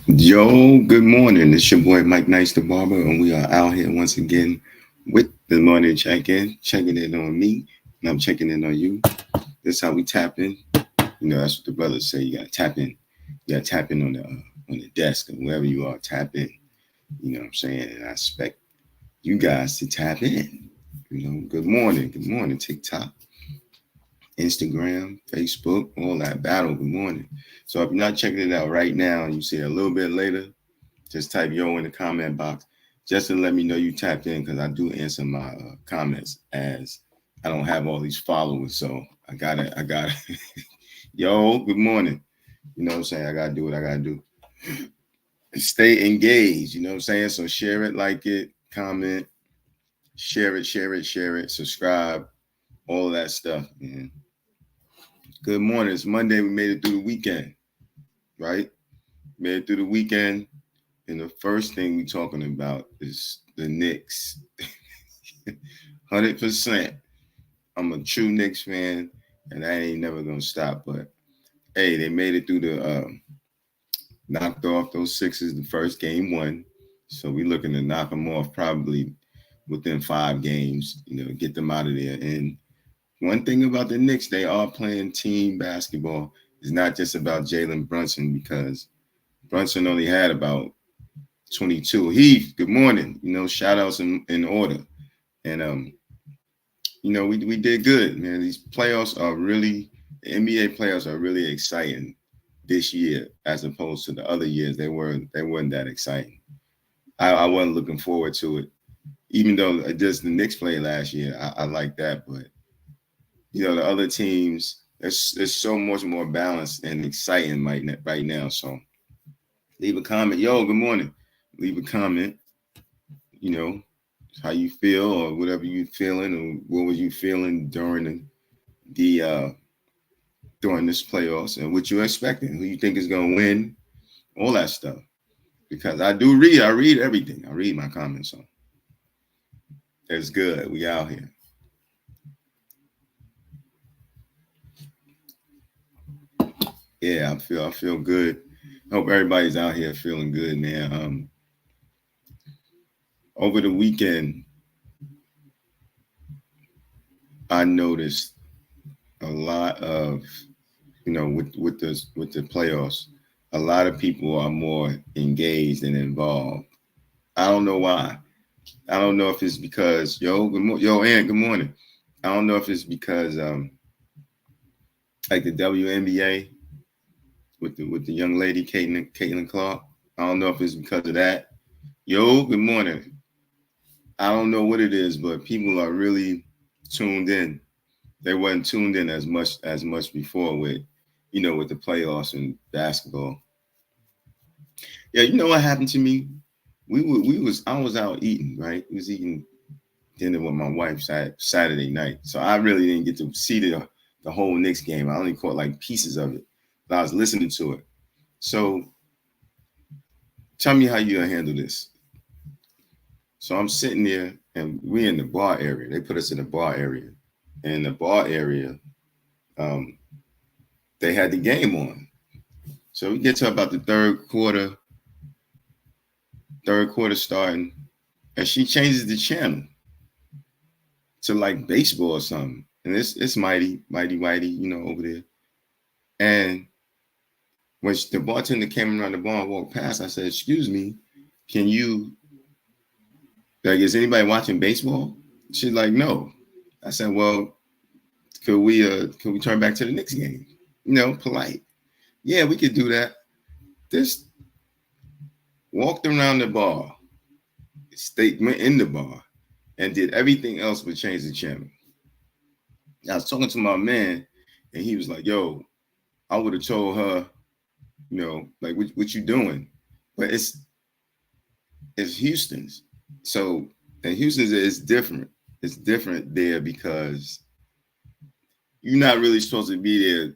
Yo, good morning. It's your boy Mike Nice the Barber, and we are out here once again with the morning check-in, checking in on me, and I'm checking in on you. That's how we tap in. That's what the brothers say. You gotta tap in. You gotta tap in on the desk and wherever you are. Tap in. You know what I'm saying? And I expect you guys to tap in. Good morning. Good morning, TikTok, Instagram, Facebook, all that battle. Good morning. So if you're not checking it out right now, and you see it a little bit later, just type yo in the comment box just to let me know you tapped in, because I do answer my comments as I don't have all these followers. So I gotta. Yo, good morning. You know what I'm saying? I gotta do what I gotta do. Stay engaged. You know what I'm saying? So share it, like it, comment, share it, subscribe, all of that stuff, man. Good morning. It's Monday. We made it through the weekend, right? Made it through the weekend. And the first thing we talking about is the Knicks. 100%. I'm a true Knicks fan, and I ain't never gonna stop. But hey, they made it through knocked off those Sixers the first game one. So we looking to knock them off probably within 5 games, get them out of there. And one thing about the Knicks, they are playing team basketball. It's not just about Jalen Brunson, because Brunson only had about 22. Heath, good morning. Shout outs in order. And we did good, man. These playoffs are really, the NBA playoffs are really exciting this year as opposed to the other years. They weren't that exciting. I wasn't looking forward to it, even though just the Knicks played last year. I like that, but the other teams, there's so much more balanced and exciting right now. So leave a comment. Yo, good morning. Leave a comment. How you feel, or whatever you feeling, or what was you feeling during during this playoffs, and what you're expecting, who you think is gonna win, all that stuff. Because I read everything. I read my comments, so it's good. We out here. Yeah, I feel good. Hope everybody's out here feeling good, man. Over the weekend, I noticed a lot of, with the playoffs, a lot of people are more engaged and involved. I don't know why. I don't know if it's because Ann, good morning. I don't know if it's because like the WNBA with the young lady Caitlin Clark. I don't know if it's because of that. Yo, good morning. I don't know what it is, but people are really tuned in. They weren't tuned in as much before with the playoffs and basketball. Yeah, you know what happened to me? I was out eating, right? We was eating dinner with my wife Saturday night. So I really didn't get to see the whole Knicks game. I only caught like pieces of it. But I was listening to it. So tell me how you handle this. So I'm sitting there, and we in the bar area. They put us in the bar area. And in the bar area, they had the game on. So we get to about the third quarter starting, and she changes the channel to like baseball or something. And it's mighty whitey, over there. And when the bartender came around the bar and walked past, I said, "Excuse me, can you, is anybody watching baseball?" She's like, "No." I said, "Well, could we turn back to the Knicks game?" Polite. Yeah, we could do that. Just walked around the bar, went in the bar, and did everything else but change the channel. I was talking to my man, and he was like, "Yo, I would have told her, like, what you doing?" But it's Houston's. So, and Houston's is different. It's different there because you're not really supposed to be there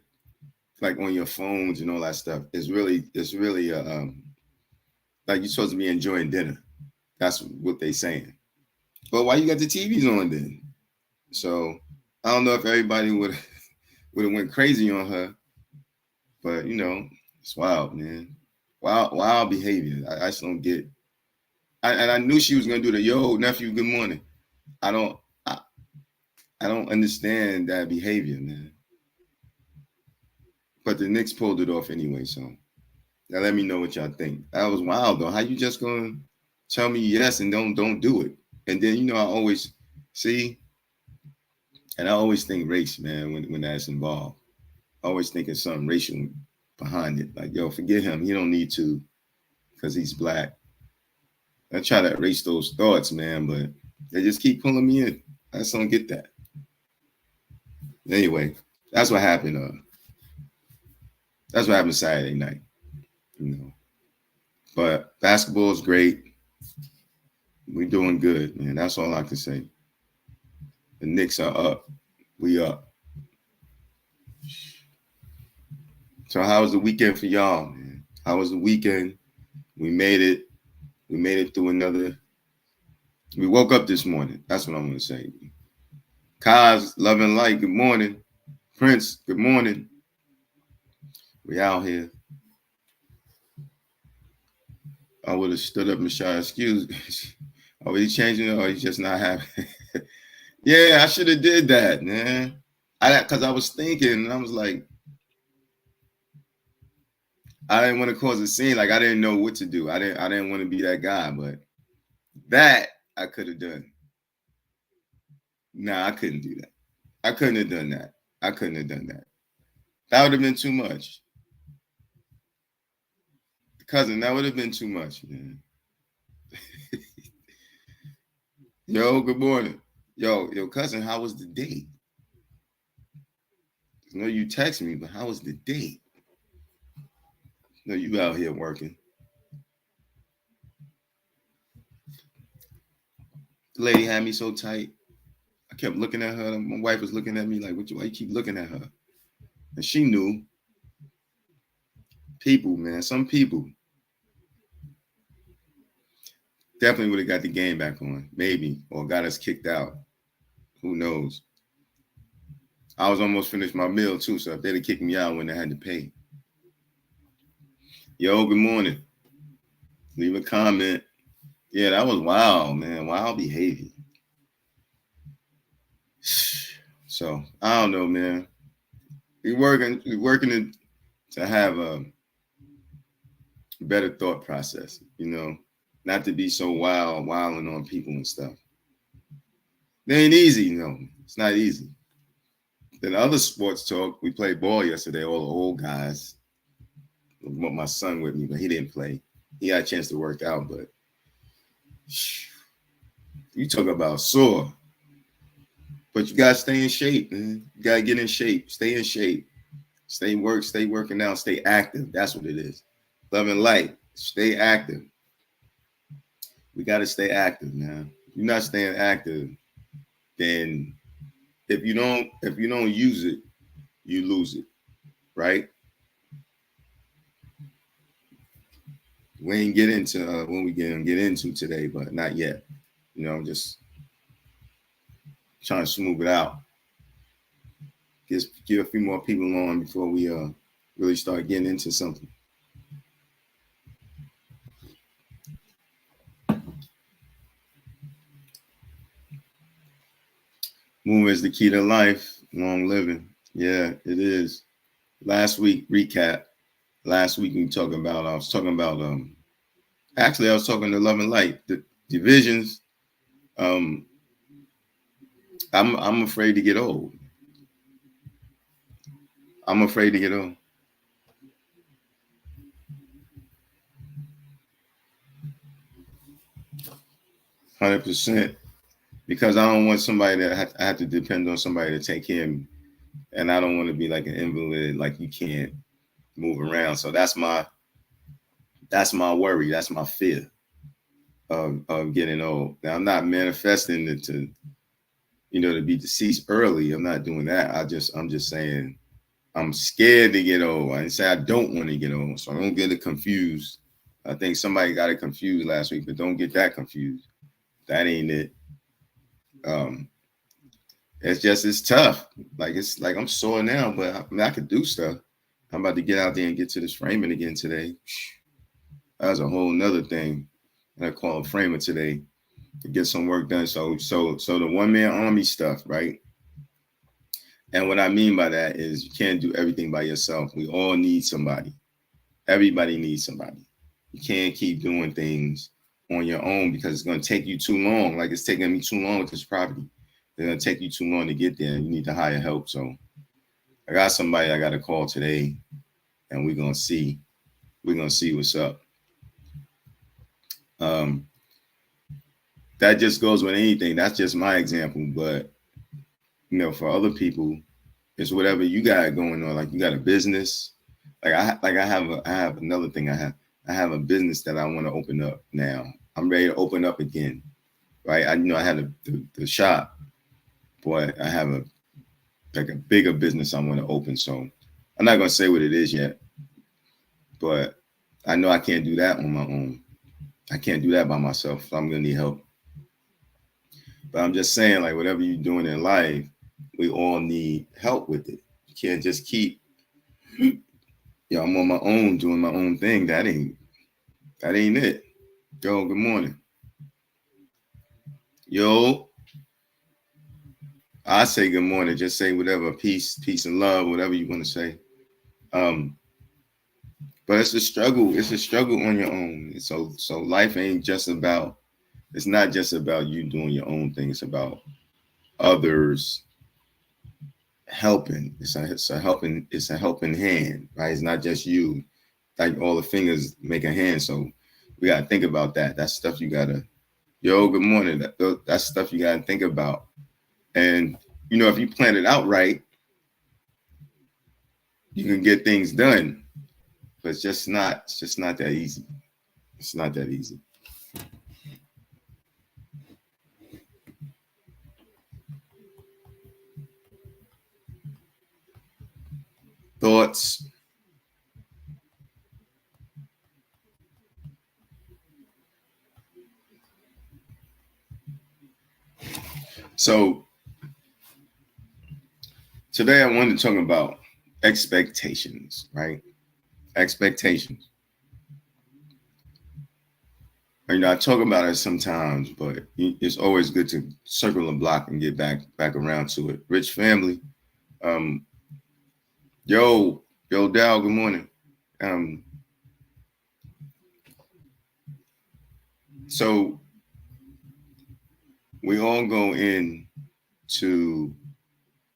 like on your phones and all that stuff. It's really like you're supposed to be enjoying dinner. That's what they saying. But why you got the TVs on then? So I don't know if everybody would have went crazy on her, but it's wild, man. Wild behavior. I just don't get. And I knew she was gonna do the yo nephew. Good morning. I don't. I, I don't understand that behavior, man. But the Knicks pulled it off anyway. So now let me know what y'all think. That was wild though. How you just gonna tell me yes and don't do it? And then I always see, and I always think race, man, when that's involved. I always think it's something racial behind it. Like, yo, forget him. He don't need to because he's black. I try to erase those thoughts, man, but they just keep pulling me in. I just don't get that. Anyway, that's what happened. That's what happened Saturday night. You know, but basketball is great. We doing good, man. That's all I can say. The Knicks are up. We up. So how was the weekend for y'all, man? How was the weekend? We made it. We made it through another. We woke up this morning. That's what I'm gonna say. Kaz, love and light. Good morning. Prince, good morning. We out here. I would have stood up and shot. Excuse me. Are we changing it or he's just not happy? Yeah, I should have did that, man. Because I was thinking, and I was like, I didn't want to cause a scene. Like I didn't know what to do. I didn't want to be that guy, but that I could have done. Nah, I couldn't do that. I couldn't have done that. I couldn't have done that. That would have been too much. Cousin, that would have been too much, man. Yo, good morning. Yo, cousin, how was the date? I know you text me, but how was the date? No, you out here working. The lady had me so tight. I kept looking at her. My wife was looking at me like, why you keep looking at her? And she knew. People, man. Some people definitely would have got the game back on. Maybe. Or got us kicked out. Who knows? I was almost finished my meal too, so if they'd have kicked me out when they had to pay. Yo, good morning. Leave a comment. Yeah, that was wild, man. Wild behavior. So I don't know, man. We working to have a better thought process, not to be so wilding on people and stuff. It ain't easy, It's not easy. Then other sports talk, we played ball yesterday, all the old guys. My son with me, but he didn't play. He had a chance to work out, but you talk about sore. But you gotta stay in shape, man. You gotta get in shape. Stay in shape. Stay working out, stay active. That's what it is. Love and light. Stay active. We gotta stay active, man. If you're not staying active, then if you don't use it, you lose it. Right? We ain't get into when we get into today, but not yet. I'm just trying to smooth it out. Just get a few more people on before we really start getting into something. Movement is the key to life. Long living. Yeah, it is. Last week recap. Last week I was talking about actually I was talking to Love and Light. The divisions. Um I'm afraid to get old. I'm afraid to get old. 100%. Because I don't want somebody that I have to depend on somebody to take care of me. And I don't want to be like an invalid, like you can't move around. So that's my worry. That's my fear of getting old. Now I'm not manifesting it to be deceased early. I'm not doing that. I'm just saying I'm scared to get old. I didn't say I don't want to get old. So I don't get it confused. I think somebody got it confused last week, but don't get that confused. That ain't it. Um, it's tough. Like it's like I'm sore now, but I mean, I could do stuff. I'm about to get out there and get to this framing again today. That was a whole nother thing. I call framing today to get some work done. So the one man army stuff, right? And what I mean by that is you can't do everything by yourself. We all need somebody. Everybody needs somebody. You can't keep doing things on your own because it's going to take you too long. Like it's taking me too long with this property. It's going to take you too long to get there. You need to hire help. So I got somebody I got to call today, and we're going to see. We're going to see what's up. That just goes with anything. That's just my example. But, for other people, it's whatever you got going on. Like you got a business. I have another thing. I have a business that I want to open up now. I'm ready to open up again, right? I had the shop, but I have a bigger business I want to open. So I'm not gonna say what it is yet, but I know I can't do that on my own. I can't do that by myself. So I'm gonna need help. But I'm just saying, like whatever you're doing in life, we all need help with it. You can't just keep, I'm on my own doing my own thing. That ain't it. Yo, good morning. Yo, I say good morning. Just say whatever, peace and love, whatever you want to say. But it's a struggle. It's a struggle on your own. So life ain't just about. It's not just about you doing your own thing. It's about others helping. It's a helping. It's a helping hand, right? It's not just you. Like all the fingers make a hand. So we gotta think about that. That's stuff you gotta. Yo, good morning. That's stuff you gotta think about. And if you plan it out right, you can get things done. But it's just not that easy. It's not that easy. Thoughts? So today I wanted to talk about expectations, right? Expectations. I talk about it sometimes, but it's always good to circle the block and get back around to it. Rich family. Yo, Dal, good morning. So we all go in to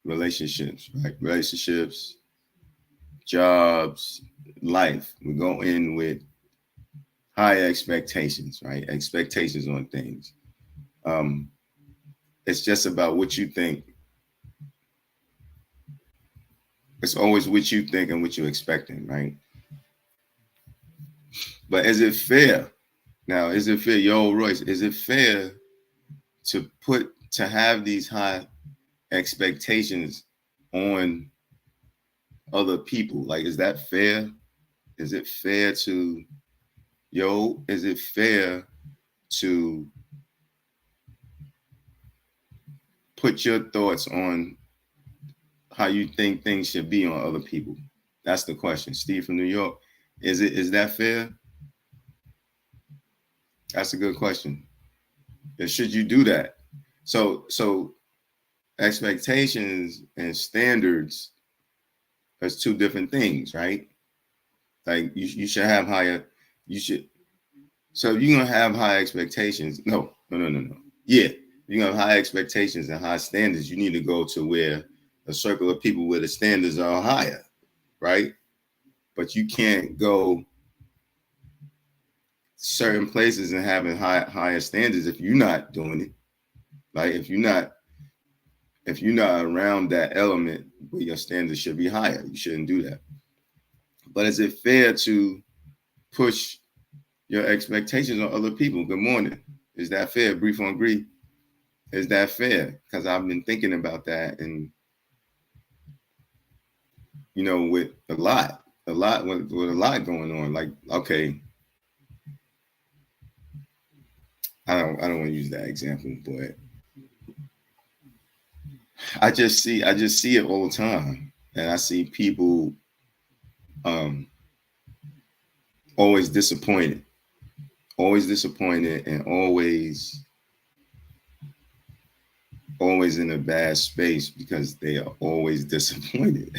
relationships, right? Relationships, jobs, life. We go in with high expectations, right? Expectations on things. It's just about what you think. It's always what you think and what you're expecting, right? But is it fair? Now, is it fair, yo, Royce? Is it fair to have these high expectations on other people? Like, is that fair? Is it fair to, is it fair to put your thoughts on how you think things should be on other people? That's the question. Steve from New York. Is that fair? That's a good question. And should you do that? So expectations and standards is two different things, right? Like you should have higher, you should. So if you're gonna have high expectations, no. Yeah, you're gonna have high expectations and high standards. You need to go to where a circle of people where the standards are higher, right? But you can't go certain places and having higher standards if you're not doing it. Like if you're not around that element where your standards should be higher, you shouldn't do that. But is it fair to push your expectations on other people? Good morning. Is that fair? Brief on grief. Is that fair? Because I've been thinking about that, and with a lot with a lot going on. Like, okay, I don't want to use that example, but I just see it all the time, and I see people um, always disappointed, and always in a bad space because they are always disappointed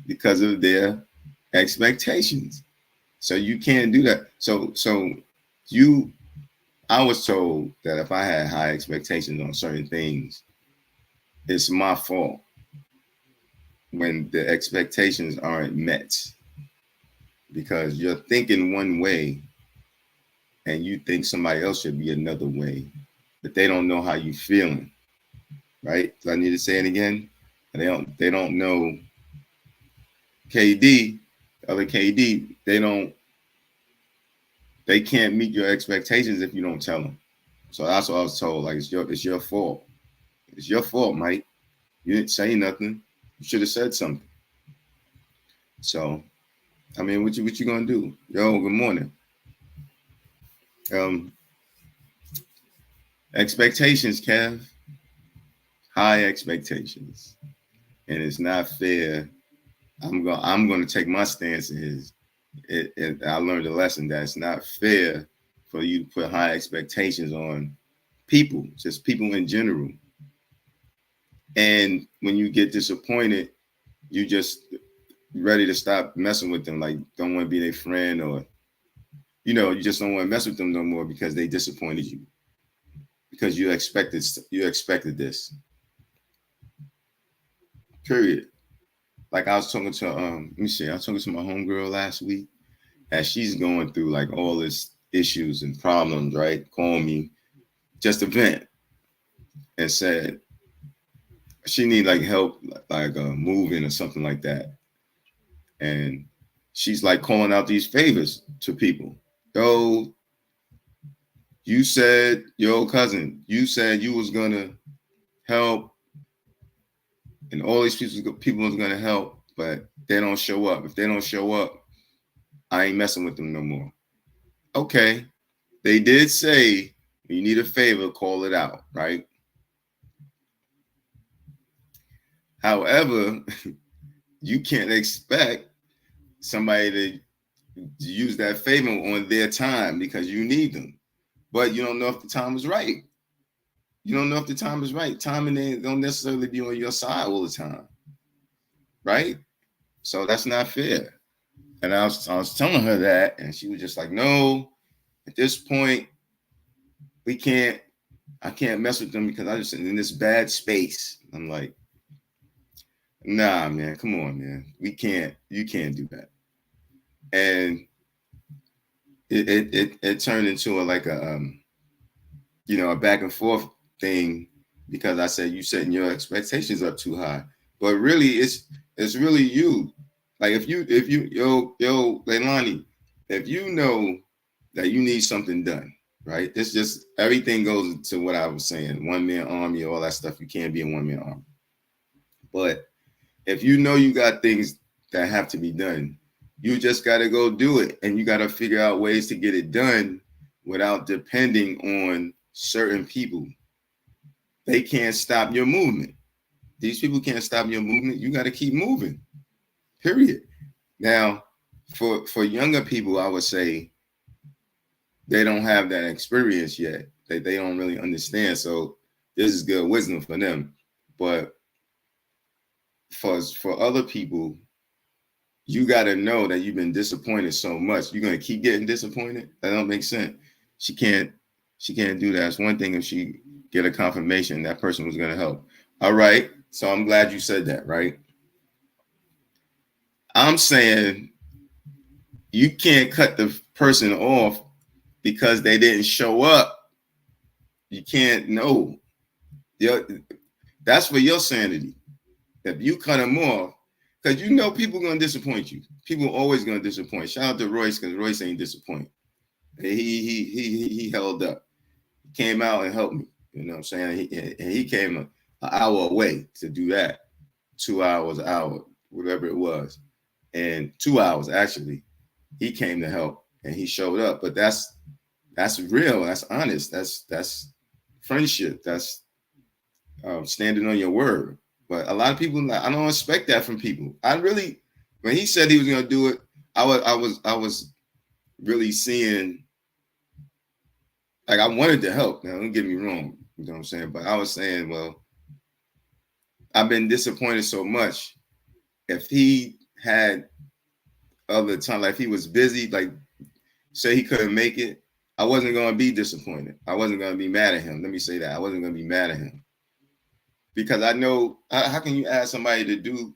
because of their expectations. So you can't do that. So you I was told that if I had high expectations on certain things, it's my fault when the expectations aren't met because you're thinking one way and you think somebody else should be another way, but they don't know how you feeling, right? Do I need to say it again? They don't know KD, the other KD, they can't meet your expectations if you don't tell them. So that's what I was told. Like it's your fault. It's your fault, Mike. You didn't say nothing. You should have said something. So I mean, what you gonna do? Yo, good morning. Um, expectations, Kev. High expectations, and it's not fair. I'm gonna take my stance is I learned a lesson that it's not fair for you to put high expectations on people, just people in general. And when you get disappointed, you just ready to stop messing with them. Like don't want to be their friend, or you just don't want to mess with them no more because they disappointed you because you expected this. Period. Like I was talking to let me see, I was talking to my homegirl last week as she's going through like all this issues and problems, right? Called me just a vent and said she need like help, like moving or something like that. And she's like calling out these favors to people. Yo, you said, yo, cousin, you said you was gonna help, and all these people was gonna help, but they don't show up. If they don't show up, I ain't messing with them no more. Okay, they did say you need a favor, call it out, right? However, you can't expect somebody to use that favor on their time because you need them. But you don't know if the time is right. You don't know if the time is right. Timing ain't don't necessarily be on your side all the time, right? So that's not fair. And I was telling her that, and she was just like, "No, at this point, we can't. I can't mess with them because I just in this bad space." I'm like, "Nah, man, come on, man. We can't. You can't do that." And it turned into a back and forth thing because I said you setting your expectations up too high. But really it's really you. Like if you yo Leilani, if you know that you need something done, right? It's just everything goes to what I was saying, one man army, all that stuff. You can't be a one man army. But if you know you got things that have to be done, you just got to go do it. And you got to figure out ways to get it done without depending on certain people. They can't stop your movement. These people can't stop your movement. You got to keep moving, period. Now, for younger people, I would say they don't have that experience yet. They don't really understand. So this is good wisdom for them. But for other people, you got to know that you've been disappointed so much. You're gonna keep getting disappointed. That don't make sense. She can't. She can't do that. It's one thing if she get a confirmation that person was gonna help. All right. So I'm glad you said that. Right. I'm saying you can't cut the person off because they didn't show up. You can't know. That's for your sanity. If you cut them off, because you know people gonna disappoint you. People always gonna disappoint. Shout out to Royce because Royce ain't disappoint. He held up. He came out and helped me. You know what I'm saying? He came an hour away to do that. 2 hours, an hour, whatever it was, and 2 hours actually. He came to help and he showed up. But that's real. That's honest. That's friendship. standing on your word. But a lot of people, I don't expect that from people. I really, when he said he was going to do it, I was really seeing, like, I wanted to help. Now, don't get me wrong, you know what I'm saying? But I was saying, well, I've been disappointed so much. If he had other time, like if he was busy, like say he couldn't make it, I wasn't going to be disappointed. I wasn't going to be mad at him. Let me say that. I wasn't going to be mad at him because I know, how can you ask somebody to do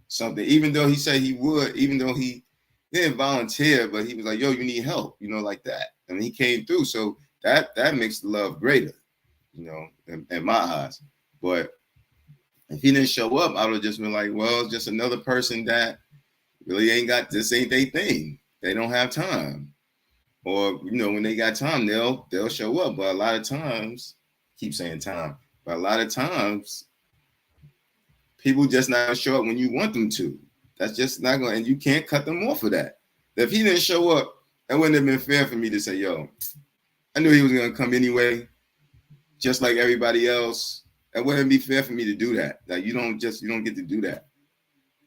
something, even though he said he would, even though he didn't volunteer, but he was like, yo, you need help, like that. And he came through. So that makes the love greater, in my eyes. But if he didn't show up, I would have just been like, well, it's just another person that really ain't their thing. They don't have time. Or, when they got time, they'll show up. But a lot of times, keep saying time, but a lot of times people just not gonna show up when you want them to. That's just not going, and you can't cut them off of that. If he didn't show up, it wouldn't have been fair for me to say, yo, I knew he was gonna come anyway, just like everybody else. It wouldn't be fair for me to do that. Like you don't get to do that.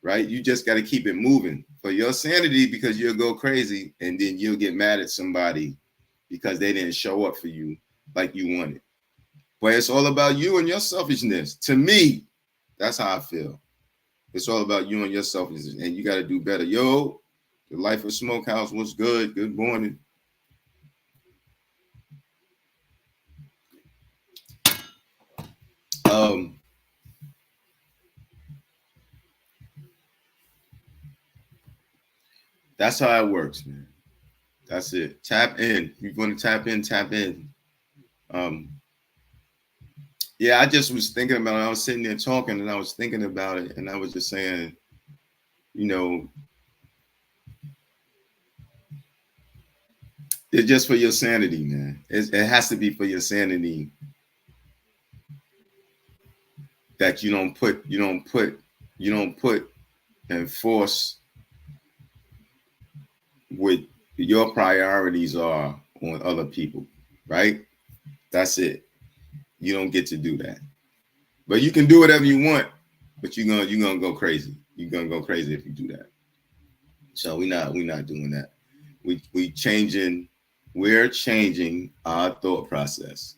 Right? You just got to keep it moving for your sanity, because you'll go crazy and then you'll get mad at somebody because they didn't show up for you like you wanted. But it's all about you and your selfishness. To me, that's how I feel. It's all about you and your selfishness, and you got to do better. Yo, the Life of Smokehouse was good. Good morning. That's how it works, man. That's it. Tap in. You're going to tap in, tap in. Yeah, I just was thinking about it. I was sitting there talking and I was thinking about it, and I was just saying, it's just for your sanity, man. It has to be for your sanity that you don't put and force what your priorities are on other people, right? That's it. You don't get to do that. But you can do whatever you want, but you're gonna go crazy. You're gonna go crazy if you do that. So we're not doing that. We're changing our thought process,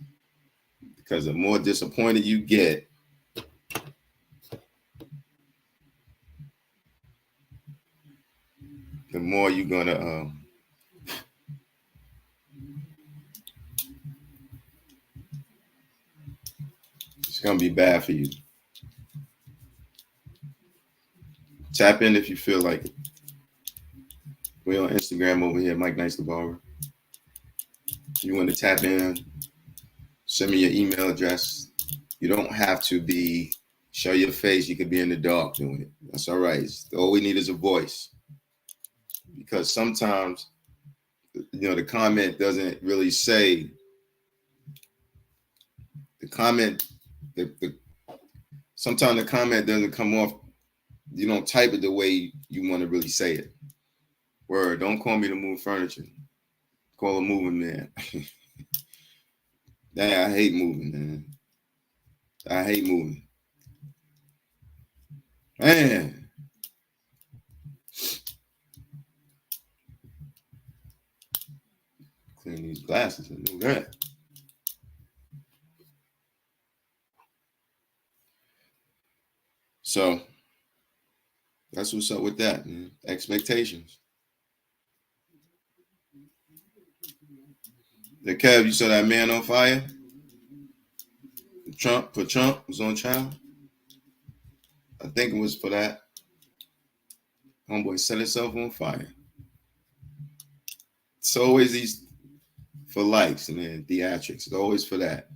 because the more disappointed you get, the more you're gonna it's gonna be bad for you. Tap in if you feel like it. We're on Instagram over here, Mike Nice the Barber. If you want to tap in, send me your email address. You don't have to show your face. You could be in the dark doing it. That's all right. All we need is a voice. Because sometimes, the comment doesn't really say, the comment, sometimes the comment doesn't come off, you don't type it the way you want to really say it. Word, don't call me to move furniture. Call a moving man. Dang, I hate moving, man. I hate moving. Man. Clean these glasses and do that. So that's what's up with that, man. Expectations. The Kev, you saw that man on fire? Trump was on trial. I think it was for that. Homeboy set himself on fire. It's always these for likes and then theatrics. It's always for that.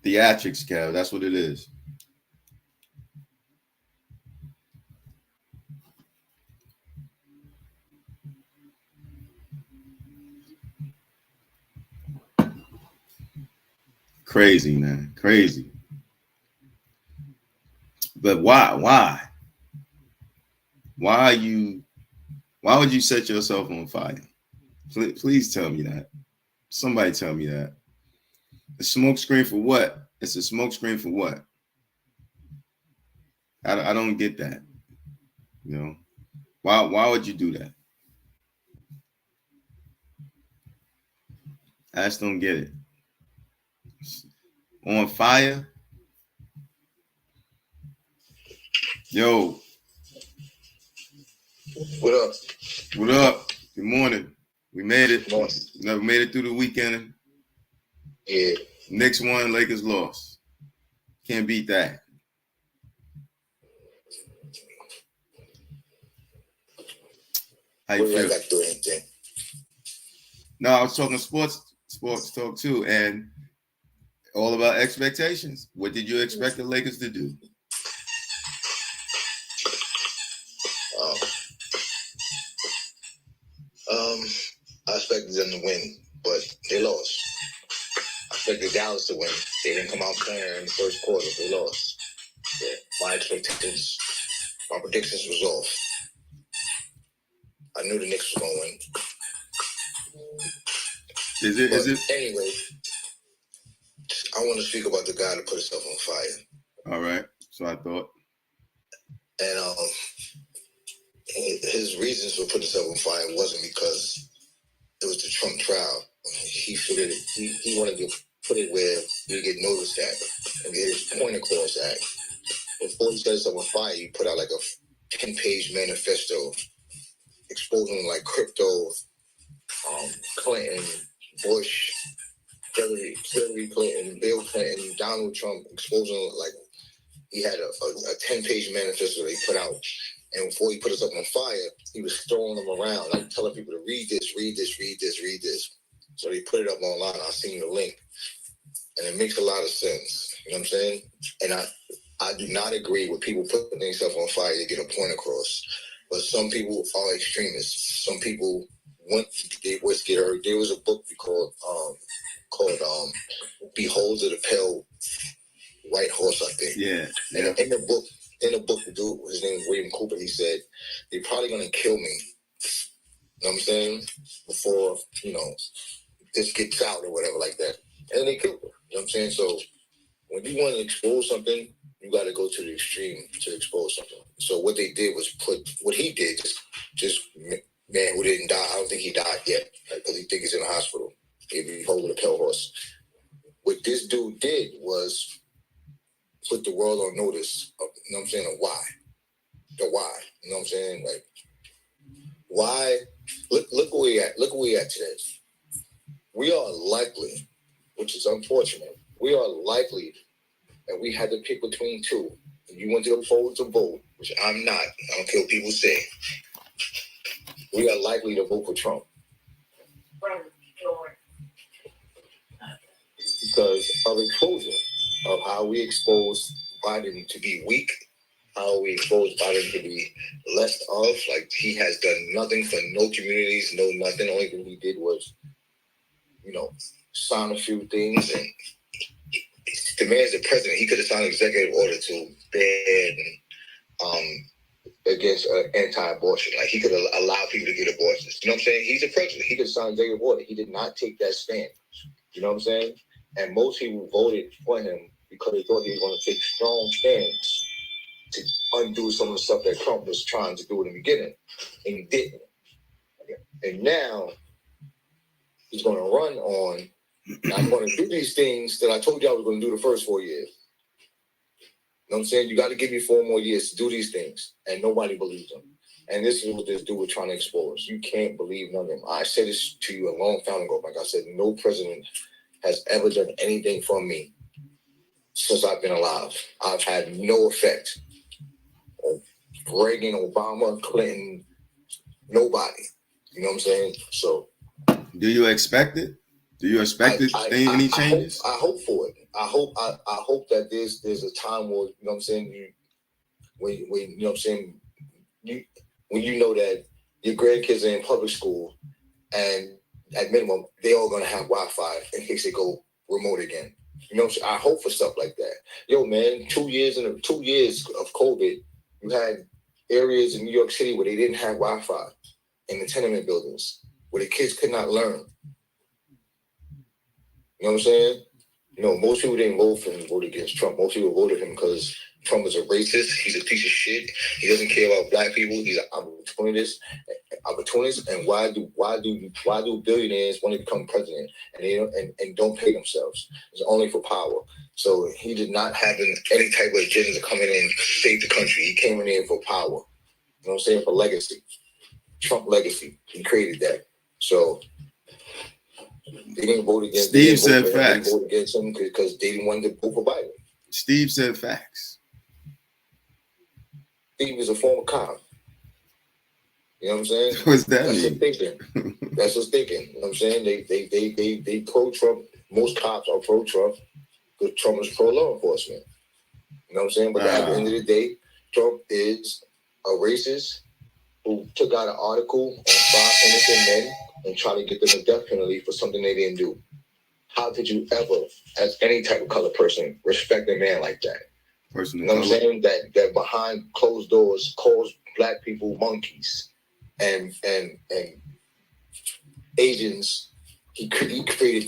Theatrics, Kev. That's what it is. Crazy, man. Crazy. But why? Why would you set yourself on fire? Please tell me that. Somebody tell me that. A smoke screen for what? It's a smoke screen for what? I don't get that. You know, why would you do that? I just don't get it. On fire, yo. What up? What up? Good morning. We made it. Morning. We made it through the weekend. Yeah. Knicks won, Lakers lost. Can't beat that. How you feel? I got to do anything. No, I was talking sports talk too, and all about expectations. What did you expect the Lakers to do? I expected them to win, but they lost. I expected Dallas to win. They didn't come out clear in the first quarter. They lost. Yeah. My predictions was off. I knew the Knicks was going to win. Is it? Anyway, I want to speak about the guy that put himself on fire. All right. So I thought. And his reasons for putting himself on fire wasn't because it was the Trump trial. He figured he wanted to put it where he get noticed at and get his point across at. Before he set himself on fire, he put out like a 10-page manifesto exposing like crypto, Clinton, Bush, Hillary Clinton, Bill Clinton, Donald Trump, exposing like he had a 10-page manifesto that he put out. And before he put us up on fire, he was throwing them around, like telling people to read this, read this, read this, read this. So he put it up online. I seen the link. And it makes a lot of sense. You know what I'm saying? And I do not agree with people putting themselves on fire to get a point across. But some people are extremists. Some people want their voice to get heard. There was a book called Behold the Pale White Horse, I think. Yeah. And in the book, the dude, his name is William Cooper, he said, they're probably going to kill me. You know what I'm saying? Before, this gets out or whatever like that. And they killed her. You know what I'm saying? So when you want to expose something, you got to go to the extreme to expose something. So what they did was what he did, just man who didn't die. I don't think he died yet because he think he's in the hospital. He'd be holding a pale horse. What this dude did was put the world on notice of, you know what I'm saying, of why. The why. You know what I'm saying? Like, why? Look where we at. Look where we at today. We are likely, which is unfortunate, we are likely that we had to pick between two. If you went to the polls to vote, which I'm not, I don't care what people say, we are likely to vote for Trump. Because of exposure, of how we expose Biden to be weak, how we expose Biden to be less of, like he has done nothing for no communities, no nothing. The only thing he did was, sign a few things, and the man's the president. He could have signed an executive order to ban against anti-abortion. Like he could allow people to get abortions. You know what I'm saying? He's a president. He could sign an executive order. He did not take that stand. You know what I'm saying? And most people voted for him because they thought he was going to take strong stands to undo some of the stuff that Trump was trying to do in the beginning, and he didn't. And now he's going to run on, I'm going to do these things that I told you I was going to do the first 4 years. You know what I'm saying? You got to give me 4 more years to do these things. And nobody believes him. And this is what this dude was trying to expose. You can't believe none of them. I said this to you a long time ago. Like I said, no president has ever done anything for me since I've been alive. I've had no effect on Reagan, Obama, Clinton, nobody. You know what I'm saying? So, do you expect it? Do you expect any changes? I hope for it. I hope that there's a time where, you know what I'm saying, when you know what I'm saying, when you know that your grandkids are in public school and at minimum they all gonna have Wi-Fi in case they go remote again. You know what I'm saying? I hope for stuff like that. Yo, man, 2 years of COVID, you had areas in New York City where they didn't have Wi-Fi in the tenement buildings, where the kids could not learn. You know what I'm saying? Most people didn't vote for him to vote against Trump. Most people voted him because Trump is a racist. He's a piece of shit. He doesn't care about black people. He's an opportunist. And why do billionaires want to become president and don't pay themselves? It's only for power. So he did not have any type of agenda to come in and save the country. He came in there for power. You know what I'm saying? For legacy. Trump legacy. He created that. So they didn't vote against him. Steve said facts. They voted against him because they didn't want to vote for Biden. Steve said facts. Steve is a former cop. You know what I'm saying? What's that That's mean? His thinking. That's his thinking. You know what I'm saying? They pro-Trump. Most cops are pro-Trump because Trump is pro-law enforcement. You know what I'm saying? But at the end of the day, Trump is a racist who took out an article on 5 innocent men and tried to get them a death penalty for something they didn't do. How could you ever, as any type of color person, respect a man like that? Person you know what I'm saying? That behind closed doors calls black people monkeys and Asians. He created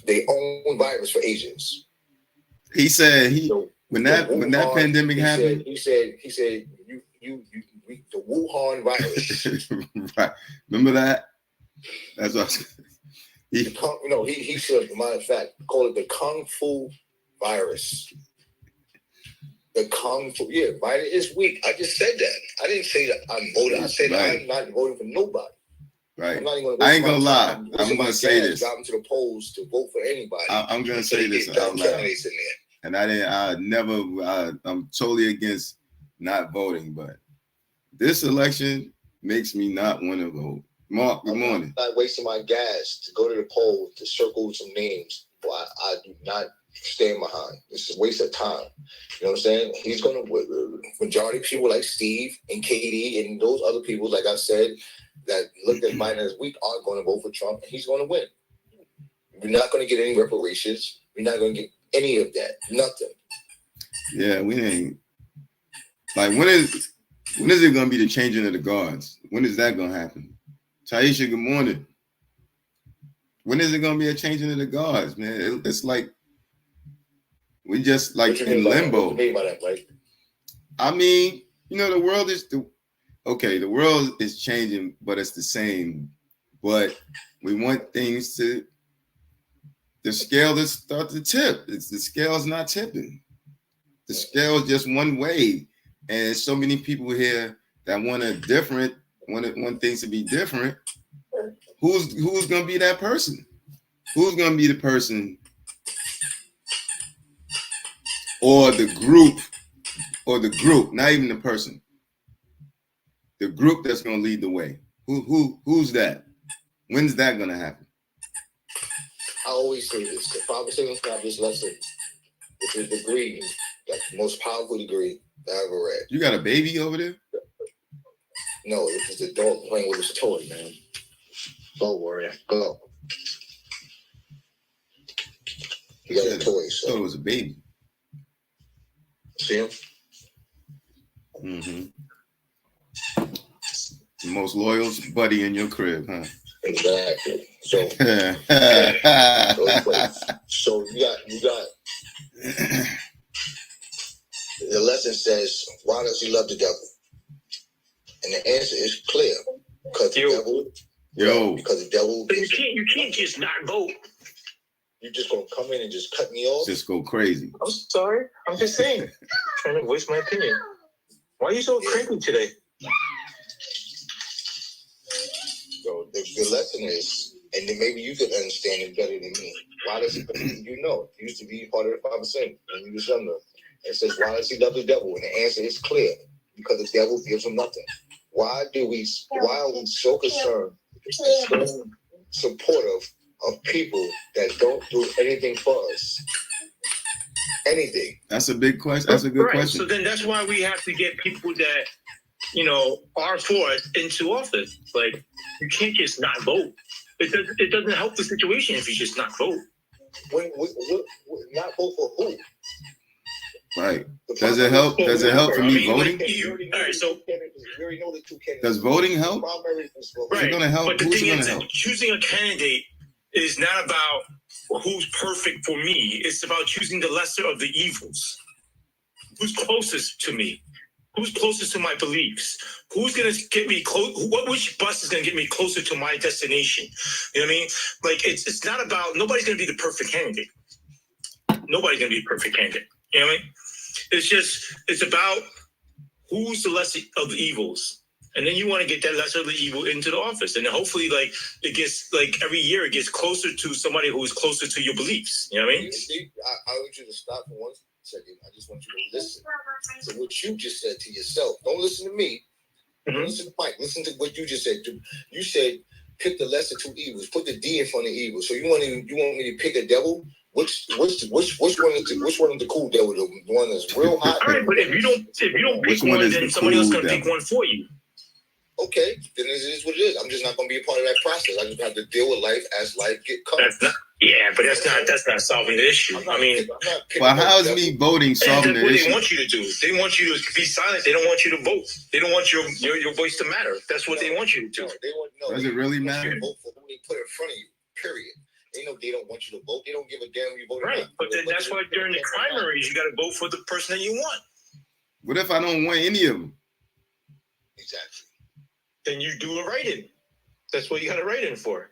their own virus for Asians. He said when that pandemic happened. He said you the Wuhan virus. Right. Remember that? That's what he said, as a matter of fact, call it the Kung Fu virus. The Kung Fu, Biden is weak. I just said that. I didn't say that I'm voting. I said I'm not voting for nobody. Right. I ain't gonna lie. I'm gonna say this. Got him to the polls to vote for anybody. I'm gonna say this out loud. And I'm totally against not voting, but this election makes me not want to vote. Mark, good morning. I'm not wasting my gas to go to the poll to circle some names. I do not stand behind. It's a waste of time. You know what I'm saying? He's going to, majority of people like Steve and Katie and those other people, like I said, that looked at Biden as weak are going to vote for Trump, and he's going to win. We're not going to get any reparations. We're not going to get any of that. Nothing. Yeah, we ain't. Like, when is it going to be the changing of the guards? When is that going to happen? Taisha, good morning. When is it going to be a changing of the guards, man? It's like we just like in limbo. What do you mean by that, Mike? I mean, the world is the world is changing, but it's the same. But we want things to the scale to start to tip. The scale's not tipping. The scale is just one way, and so many people here that want things to be different. Who's gonna be that person? Who's gonna be the person, or the group, not even the person, the group that's gonna lead the way? Who's that? When's that gonna happen? I always say this: the 5% established lesson, which is the degree, that's the most powerful degree that I ever read. You got a baby over there? No, this is the dog playing with his toy, man. Don't worry, go. He got a toy, so. Oh, it was a baby. See him? Mm-hmm. The most loyal buddy in your crib, huh? Exactly. So, so you got. The lesson says, "Why does he love the devil?" And the answer is clear: because the devil. Because the devil. But you can't just not vote. You just gonna come in and just cut me off? Just go crazy. I'm sorry. I'm just saying. Trying to voice my opinion. Why are you so cranky today? So the lesson is, and then maybe you could understand it better than me. Why does he? It used to be part of the 5% when you was younger. It says, why does he love the devil? And the answer is clear: because the devil gives him nothing. Why are we so concerned, so supportive of people that don't do anything for us? Anything. That's a big question. That's a good question. So then that's why we have to get people that, are for it into office. Like, you can't just not vote. It doesn't help the situation if you just not vote. Not vote for who? Right. Does it help? Does it help for me voting? All right, so does voting help? Right. Is it going to help? But the Who's thing going is to that help? choosing a candidate is not about who's perfect for me. It's about choosing the lesser of the evils. Who's closest to me? Who's closest to my beliefs? Who's gonna get me close? Which bus is gonna get me closer to my destination? You know what I mean? Like it's not about nobody's gonna be the perfect candidate. Nobody's gonna be a perfect candidate. You know what I mean? It's about who's the lesser of the evils. And then you want to get that lesser of the evil into the office. And then hopefully like it gets like every year it gets closer to somebody who's closer to your beliefs. You know what I mean? I want you to stop for 1 second. I just want you to listen to what you just said to yourself. Don't listen to me. Don't listen to Mike. Listen to what you just said. You said pick the lesser two evils. Put the D in front of evil. So you want me to pick a devil? Which one is the cool devil? The one that's real hot. All right, but if you don't pick one, then somebody else gonna pick one for you. Okay, then it is what it is. I'm just not going to be a part of that process. I just have to deal with life as life comes. But that's not solving the issue. I mean, well, how is me voting solving the issue? That's what they want you to do. They want you to be silent. They don't want you to vote. They don't want your voice to matter. That's what they want you to do. Does it really matter? Vote for who they put in front of you. Period. They don't want you to vote. They don't give a damn who you vote. Right, but then that's why during the primaries you got to vote for the person that you want. What if I don't want any of them? Exactly. Then you do a write-in. That's what you got a write-in for.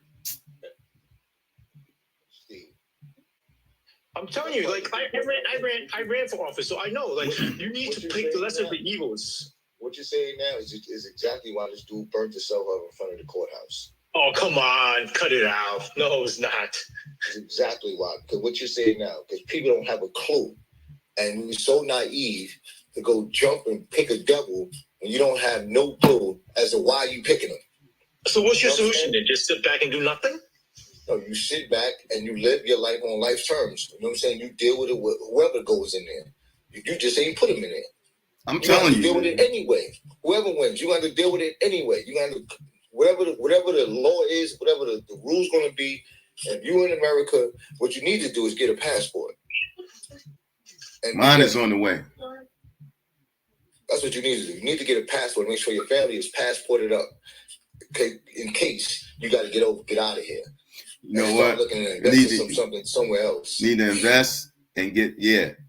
I'm telling you, like I ran for office, so I know. Like you need to pick the lesser of the evils. What you're saying now is exactly why this dude burnt himself up in front of the courthouse. Oh, come on, cut it out. No, it's not. It's exactly why. Because what you're saying now, because people don't have a clue, and we're so naive to go jump and pick a devil. And you don't have no clue as to why you picking them. So what's your solution then? Just sit back and do nothing? No, you sit back and you live your life on life's terms. You know what I'm saying? You deal with it with whoever goes in there. You just ain't put them in there. I'm telling you. You deal with it anyway. Whoever wins, you got to deal with it anyway. You got to whatever the law is, whatever the rule's going to be. If you're in America, what you need to do is get a passport. And mine is on the way. That's what you need to do. You need to get a passport. Make sure your family is passported up. Okay, in case you got to get out of here. You know what? Looking at investing something somewhere else. Need to invest and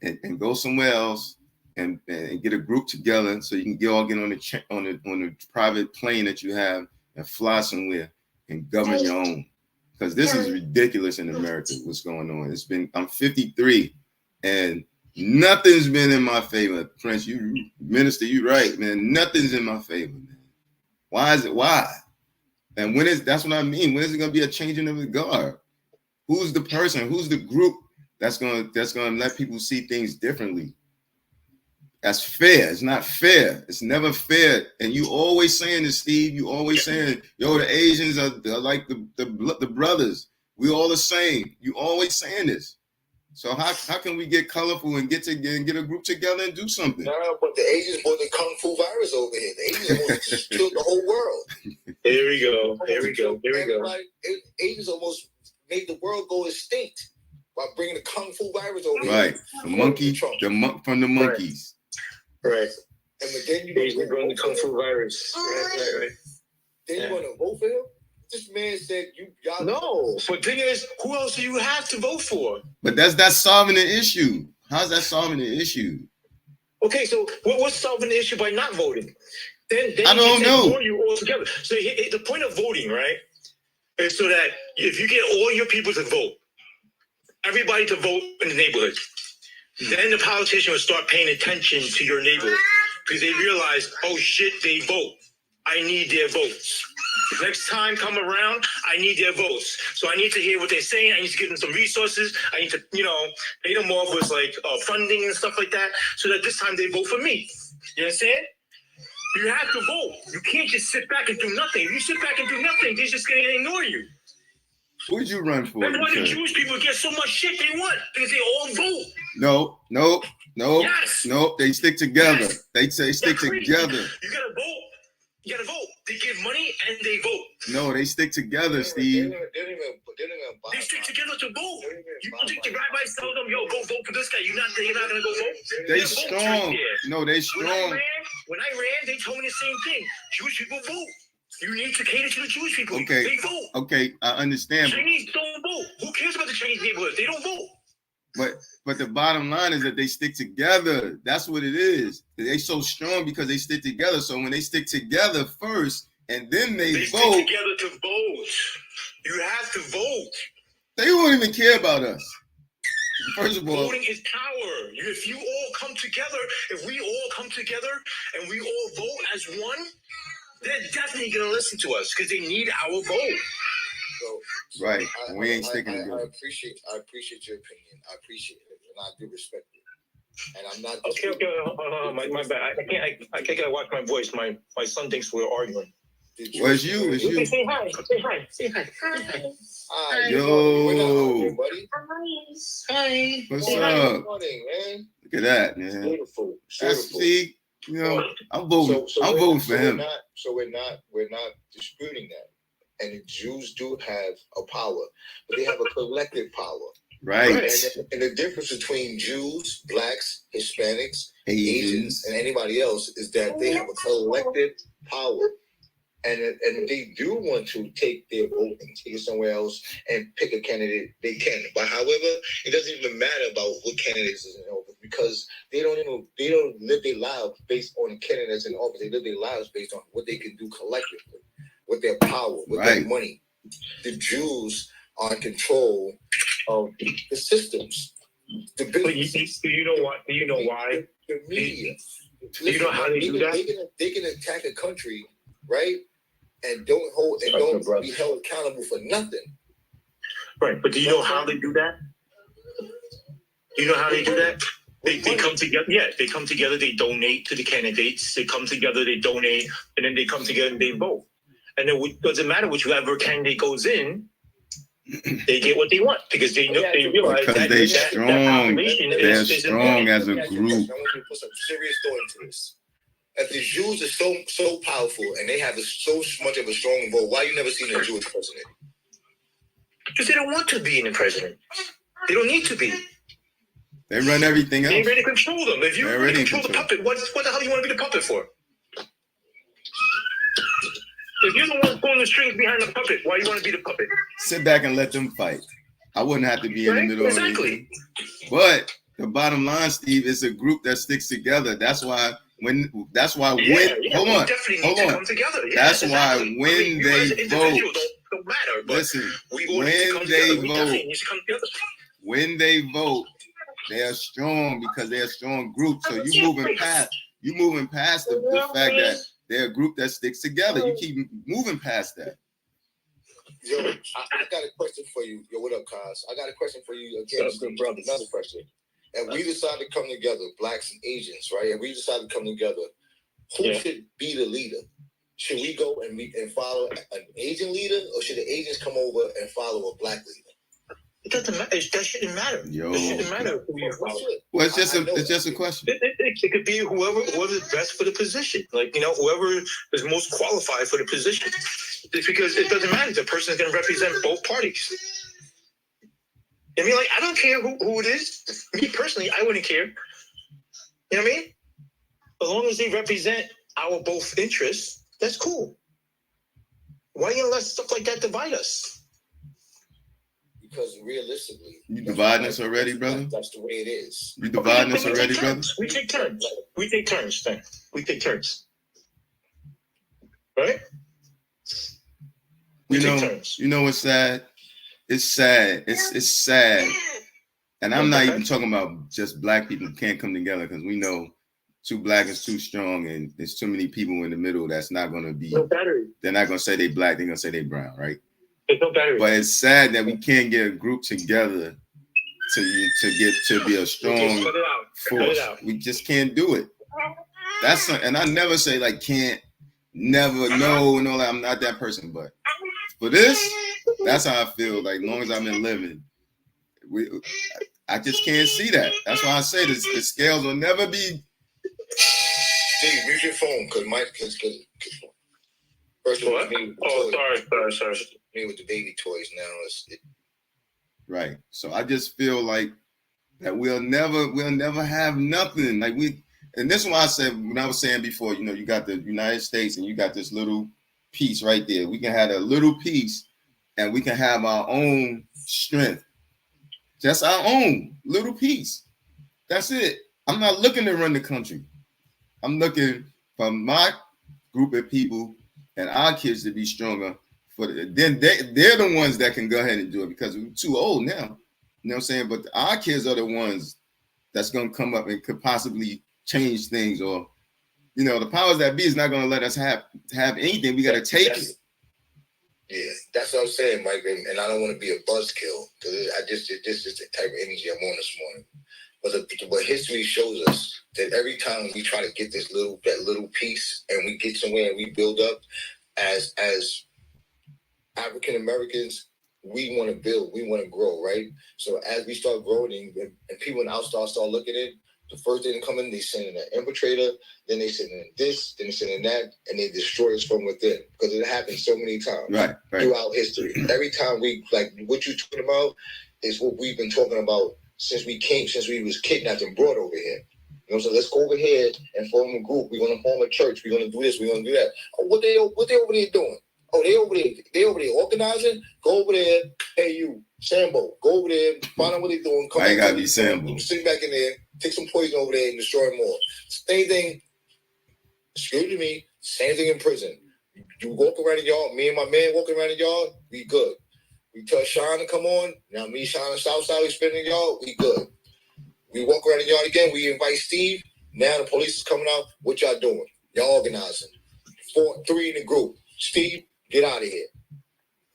and go somewhere else and get a group together so you can all get on the private plane that you have and fly somewhere and govern your own. Because this is ridiculous in America. What's going on? I'm 53 and nothing's been in my favor. Prince, Minister, you right, man. Nothing's in my favor, man. Why is it? Why? And that's what I mean. When is it gonna be a changing of the guard? Who's the person? Who's the group that's gonna let people see things differently? That's fair. It's not fair. It's never fair. And you always saying this, Steve. You always saying, yo, the Asians are like the brothers. We all the same. You always saying this. So how can we get colorful and get a group together and do something? No, but the Asians brought the Kung Fu virus over here. The Asians almost killed the whole world. Here we go. Asians almost made the world go extinct by bringing the Kung Fu virus over here. Right. The monkey, from the monkeys. Right. And then you bring the Kung Fu virus. Right. Then you want to vote for him? This man said y'all. No, but thing is, who else do you have to vote for? But that's solving the issue. How's that solving the issue? Okay, so what's solving the issue by not voting? Then I don't know. You all together. So the point of voting, right, is so that if you get all your people to vote, everybody to vote in the neighborhood, then the politician will start paying attention to your neighborhood because they realize, oh shit, they vote. I need their votes. Next time come around, I need their votes. So I need to hear what they're saying. I need to give them some resources. I need to, pay them off with funding and stuff like that so that this time they vote for me. You understand? You have to vote. You can't just sit back and do nothing. If you sit back and do nothing, they're just going to ignore you. Who would you run for? That's why the Jewish people get so much shit they want because they all vote. No. Yes. No, they stick together. Yes. They say stick together. You got to vote. You gotta vote. They give money and they vote. No, they stick together, Steve. They stick together to vote. You don't think the rabbis tell them, yo, go vote for this guy. You're not gonna go vote? They strong. No, they strong. When I ran, they told me the same thing. Jewish people vote. You need to cater to the Jewish people. Okay. They vote. Okay, I understand. Chinese don't vote. Who cares about the Chinese neighborhood? They don't vote. But the bottom line is that they stick together. That's what it is. They so strong because they stick together. So when they stick together first and then they vote, stick together to vote. You have to vote. They won't even care about us. First of all, voting is power. If you all come together, if we all come together and we all vote as one, they're definitely gonna listen to us because they need our vote. So right. We ain't sticking I together. I appreciate your opinion. I appreciate it, and I do respect it. And I'm not. Okay. My bad. I can't watch my voice. My son thinks we're arguing. Well, it's you. It's you. Say hi. Say hi. Say hi. Hi. Yo. Buddy. Hi. What's up? Morning, man. Look at that, man. Beautiful. See, you know, I'm voting. I'm voting for him. We're not disputing that. And the Jews do have a power, but they have a collective power. Right. And the difference between Jews, blacks, Hispanics, Asians, and anybody else is that they have a collective power. And they do want to take their vote and take it somewhere else and pick a candidate they can. But however, it doesn't even matter about what candidates is in office because they don't live their lives based on the candidates in office. They live their lives based on what they can do collectively, with their power, with their money. The Jews are in control of the systems. The business. Do you know what? Do you know why? The media. Do you know how they do that? They can attack a country, right? And don't be held accountable for nothing. Right, but do you know how they do that? Do you know how they do that? They come together. Yeah, they come together. They donate to the candidates. They come together. They donate, and then they come together and they vote. And then it doesn't matter whichever candidate goes in. They get what they want because they know they realize that they're strong. They're strong as a group. I want you to put some serious thought into this. If the Jews are so powerful and they have so much of a strong vote, why you never seen a Jewish president? Because they don't want to be in the president. They don't need to be. They run everything else. They ready to control them. If you really control the puppet, what the hell do you want to be the puppet for? If you're the one pulling the strings behind the puppet, why do you want to be the puppet? Sit back and let them fight. I wouldn't have to be in the middle of anything. But the bottom line, Steve, is a group that sticks together. That's why when hold on. Come together. Yeah, that's why when they vote, don't matter. But listen, when they vote, they are strong because they're a strong group. So you moving past the fact that they're a group that sticks together. You keep moving past that. Yo, I got a question for you. Yo, what up, Kaz? I got a question for you again. Another question. And we decide to come together, blacks and Asians, right? And we decide to come together. Who should be the leader? Should we go and follow an Asian leader, or should the Asians come over and follow a black leader? It doesn't matter. That shouldn't matter. It shouldn't matter who you follow. Well, it's just a question. It could be whoever's best for the position. Like, whoever is most qualified for the position. It's because it doesn't matter. The person is going to represent both parties. I mean, like, I don't care who it is. Me personally, I wouldn't care. You know what I mean? As long as they represent our both interests, that's cool. Why you let stuff like that divide us? Because realistically, you dividing us already, brother? That's the way it is. You dividing us already, brother? We take turns. We take turns, then. We take turns. Right? You know what's sad? It's sad. It's sad. And I'm not even talking about just black people who can't come together because we know too black is too strong and there's too many people in the middle that's not going to be. No battery. They're not going to say they black. They're going to say they brown, right? There's no battery. But it's sad that we can't get a group together to be a strong force. We just can't do it. And I never say like can't, never, no, like I'm not that person. But for this, that's how I feel. Like, as long as I've been living, I just can't see that. That's why I say the scales will never be. Steve, use your phone, because first of all, sorry. Me with the baby toys now. Right. So I just feel like that we'll never have nothing. And this is why I said, when I was saying before, you got the United States and you got this little piece right there. We can have a little piece, and we can have our own strength. Just our own little piece. That's it. I'm not looking to run the country. I'm looking for my group of people and our kids to be stronger. Then they're the ones that can go ahead and do it because we're too old now. You know what I'm saying? But our kids are the ones that's going to come up and could possibly change things, or the powers that be is not going to let us have anything. We got to take it. Yeah, that's what I'm saying, Mike. And I don't want to be a buzzkill because this is the type of energy I'm on this morning. But history shows us that every time we try to get that little piece and we get somewhere and we build up as African Americans, we want to build, we want to grow, right? So as we start growing and people in the outside start looking at it, the first thing to come in, they send in an infiltrator, then they send in this, then they send in that, and they destroy us from within. Because it happens so many times throughout history. Every time what you're talking about is what we've been talking about since we was kidnapped and brought over here. So let's go over here and form a group. We're gonna form a church. We're gonna do this. We're gonna do that. Oh, what they over there doing? Oh, they over there organizing. Go over there. Hey, you, Sambo. Go over there. Find out what they're doing. I ain't gotta be Sambo. Sit back in there. Take some poison over there and destroy more. Same thing. Excuse me. Same thing in prison. You walk around the yard. Me and my man walking around the yard. We good. We tell Sean to come on. Now me, Sean, and Southside, we spin the yard. We good. We walk around the yard again. We invite Steve. Now the police is coming out. What y'all doing? Y'all organizing. 3 in the group. Steve, get out of here.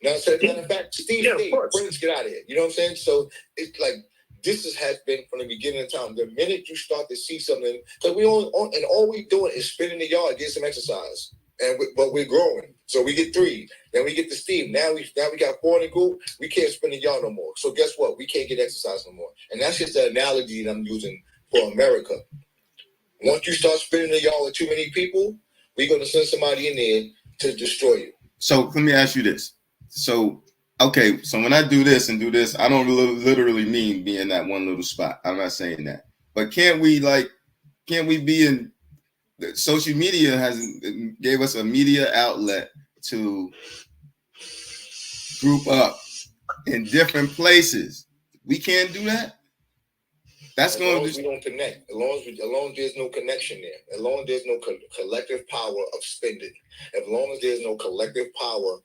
Now, matter of fact, Steve, friends, get out of here. You know what I'm saying? So it's like this has been from the beginning of time. The minute you start to see something, because all we doing is spinning the yard, get some exercise, but we're growing. So we get 3, then we get to Steve. Now we got 4 in the group. We can't spin the yard no more. So guess what? We can't get exercise no more. And that's just the analogy that I'm using for America. Once you start spinning the yard with too many people, we're gonna send somebody in there to destroy you. So let me ask you this. So when I do this, I don't literally mean be in that one little spot. I'm not saying that. But can't we be in social media gave us a media outlet to group up in different places. We can't do that. That's going to we don't connect. As long as there's no connection there. As long as there's no collective power of spending. As long as there's no collective power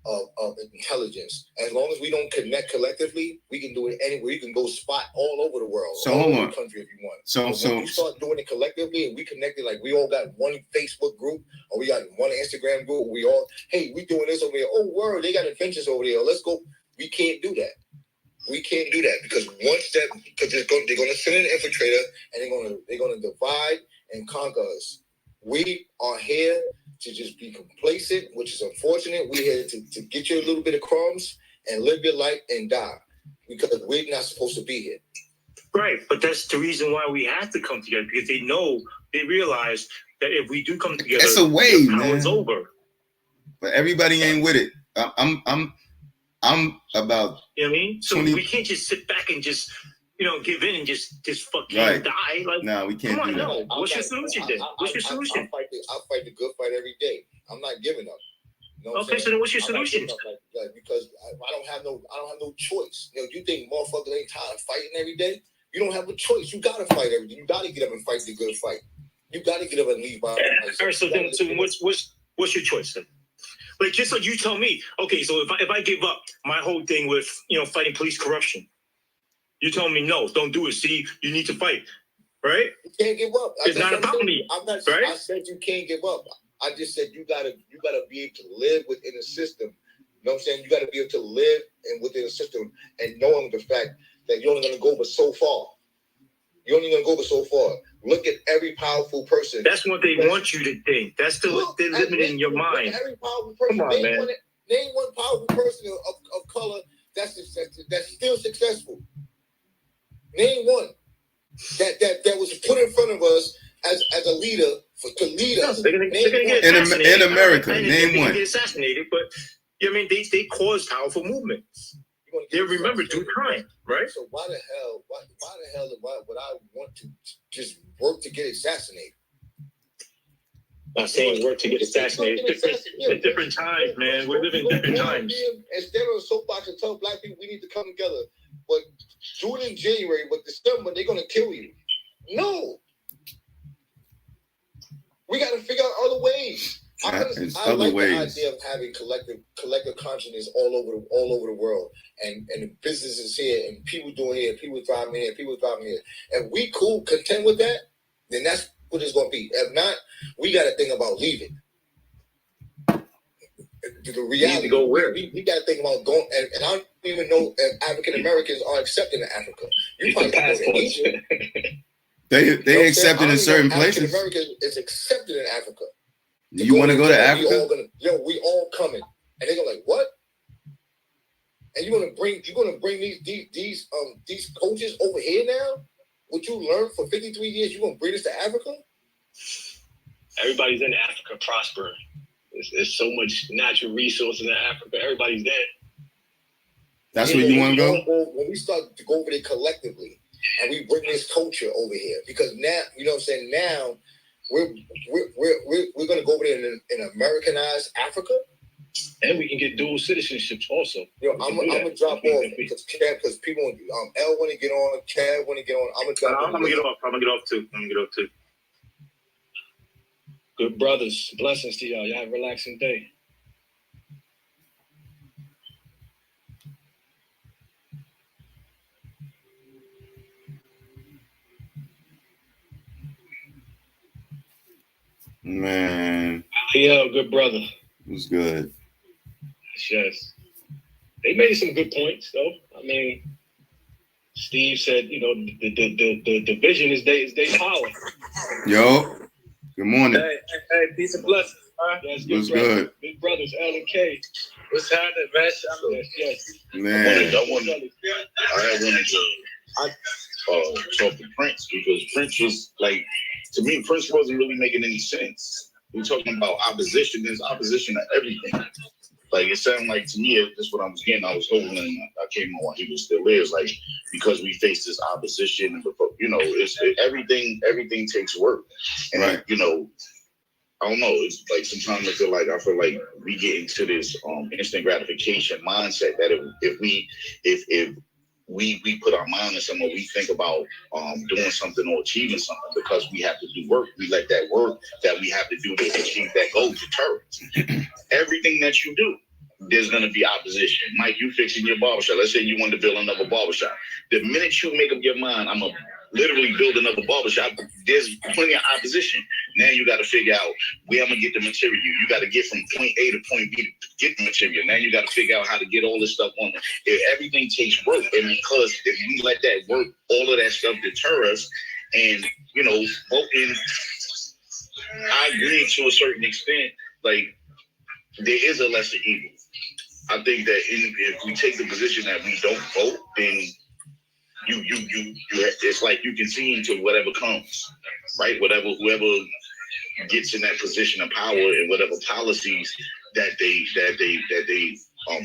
of intelligence. As long as we don't connect collectively, we can do it anywhere. You can go spot all over the world. So hold on. The country if you want. So when you start doing it collectively and we connected, like we all got one Facebook group or we got one Instagram group. We all, hey, we doing this over here. Oh, word, they got adventures over there. Let's go. We can't do that. We can't do that because they're gonna send in an infiltrator and they're gonna divide and conquer us. We are here to just be complacent, which is unfortunate. We're here to get you a little bit of crumbs and live your life and die because we're not supposed to be here. Right, but that's the reason why we have to come together because they realize that if we do come together, it's a wave, the power's over. But everybody ain't with it. I'm about. You know what I mean? So we can't just sit back and just give in and just fucking die. Like, no, we can't do that. No. What's your solution then? What's your solution? I fight the good fight every day. I'm not giving up. You know okay, so then what's your solution? Because I don't have no choice. You think motherfuckers ain't tired of fighting every day? You don't have a choice. You gotta fight every day. You gotta get up and fight the good fight. You gotta get up and leave. All right. So what's your choice then? Like just like you tell me, okay, so if I give up my whole thing with fighting police corruption, you telling me no, don't do it. See, you need to fight, right? You can't give up. It's not about me. I'm not. Right? I said you can't give up. I just said you gotta be able to live within a system. You know what I'm saying? You gotta be able to live within a system and knowing the fact that you're only gonna go but so far. You're only gonna go but so far. Look at every powerful person. That's what they want you to think. That's they're limiting your mind. Every powerful person. Come on, man. Name one powerful person of color that's still successful. Name one that was put in front of us as a leader to lead us. They're gonna get assassinated. In America, name one. Get assassinated, but they caused powerful movements. They remember due time, right? So why the hell would I want to just work to get assassinated? Not saying work to get assassinated. It's different times, man. We're living different times. And stand on a soapbox and tell black people we need to come together. But do it in January, but December they're gonna kill you. No. We got to figure out other ways. I like the idea of having collective consciousness all over the world, and the businesses here, and people doing here, people driving here, people driving here. If we content with that, then that's what it's going to be. If not, we got to think about leaving. The reality, go where? We got to think about going, and I don't even know if African Americans are accepted in Africa. You probably go to Asia. They accepted in certain places. African American is accepted in Africa. You want to go to Africa? We all coming, and they're gonna like, what? And you're gonna bring these coaches over here now? What you learned for 53 years, you gonna bring this to Africa? Everybody's in Africa prospering. There's so much natural resources in Africa. Everybody's there. That's where you want to go? When we start to go over there collectively, and we bring this culture over here, because now, you know what I'm saying, now we're gonna go over there in Americanized Africa. And we can get dual citizenships also. I'm gonna drop off because people L want to get on, Cad want to get on. I'm gonna get off too. Good brothers. Blessings to y'all. Y'all have a relaxing day. Man. Yeah, good brother. It was good. Yes. They made some good points, though. I mean, Steve said, the division is their power. Yo, good morning. Hey, peace and blessings. Yes, What's good? Big brothers, L and K. What's happening, man? Yes. Man. I had wanted to talk to Prince, because Prince was like, to me, Prince wasn't really making any sense. We're talking about opposition. There's opposition to everything. Like, it sounded like, to me, that's what I was getting. I was hoping, and I came on while he was still there. It's like, because we face this opposition, everything takes work. And, right. I don't know. It's like sometimes I feel like we get into this instant gratification mindset that if we put our mind in something, we think about doing something or achieving something, because we have to do work. We let that work that we have to do to achieve that goal deter us. Everything that you do, there's going to be opposition. Mike, you fixing your barbershop. Let's say you want to build another barbershop. The minute you make up your mind, I'm going to literally build another barbershop, there's plenty of opposition. Now you got to figure out where I'm going to get the material. You got to get from point A to point B to get the material. Now you got to figure out how to get all this stuff on. Everything takes work. And because if we let that work, all of that stuff deter us. And, voting, I agree to a certain extent, like, there is a lesser evil. I think that if we take the position that we don't vote, then you it's like you can see into whatever comes, right? Whoever gets in that position of power, and whatever policies that they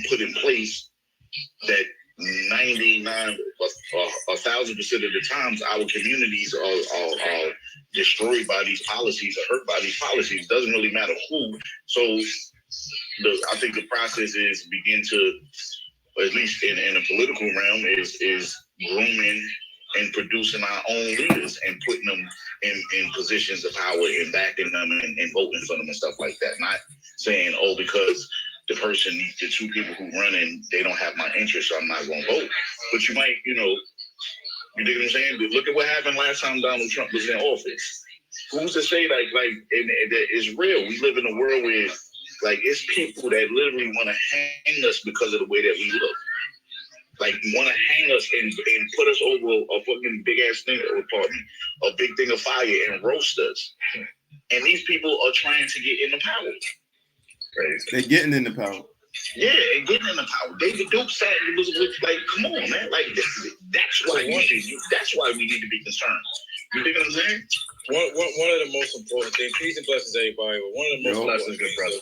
put in place, that 99 or 1,000% of the times our communities are destroyed by these policies or hurt by these policies. It doesn't really matter who. So I think the process is begin to, at least in a political realm, is grooming and producing our own leaders and putting them in positions of power and backing them and voting for them and stuff like that. Not saying, because the two people who run and they don't have my interest, so I'm not going to vote. But you might, you dig what I'm saying? Look at what happened last time Donald Trump was in office. Who's to say and it's real? We live in a world where, like, it's people that literally want to hang us because of the way that we look. Like, want to hang us and put us over a fucking big ass thing, a big thing of fire, and roast us. And these people are trying to get into power. Crazy. They're getting into power. Yeah, and getting into power. David Duke said it was like, come on, man. Like, that's why we need to be concerned. You think what I'm saying? One of the most important things, peace and blessings, everybody. But one of the most blessings, good brother.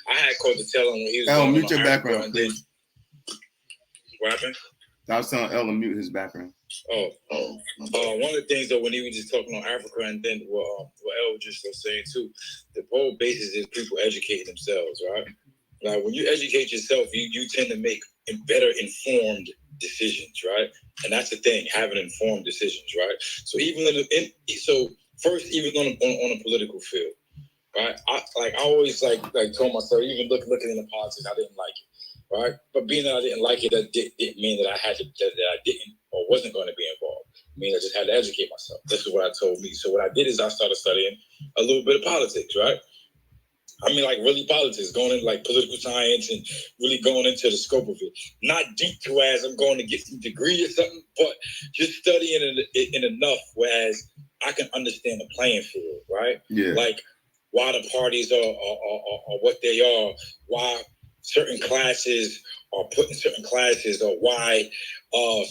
I had called to tell him when he was. Mute your background, please. What happened? I was telling Ella mute his background. One of the things though, when he was just talking on Africa, and then what El just was saying too, the whole basis is people educating themselves, right? Like when you educate yourself, you tend to make better informed decisions, right? And that's the thing, having informed decisions, right? So even so first, even on a political field, right? I always like told myself, even looking into politics, I didn't like it, right? But being that I didn't like it, that didn't mean that I had to that I didn't or wasn't going to be involved. I mean, I just had to educate myself. This is what I told me. So what I did is I started studying a little bit of politics, right? I mean, like really politics, going into like political science and really going into the scope of it. Not deep to as I'm going to get some degree or something, but just studying it enough whereas I can understand the playing field, right? Yeah. Like why the parties are what they are, why certain classes are put in certain classes, or why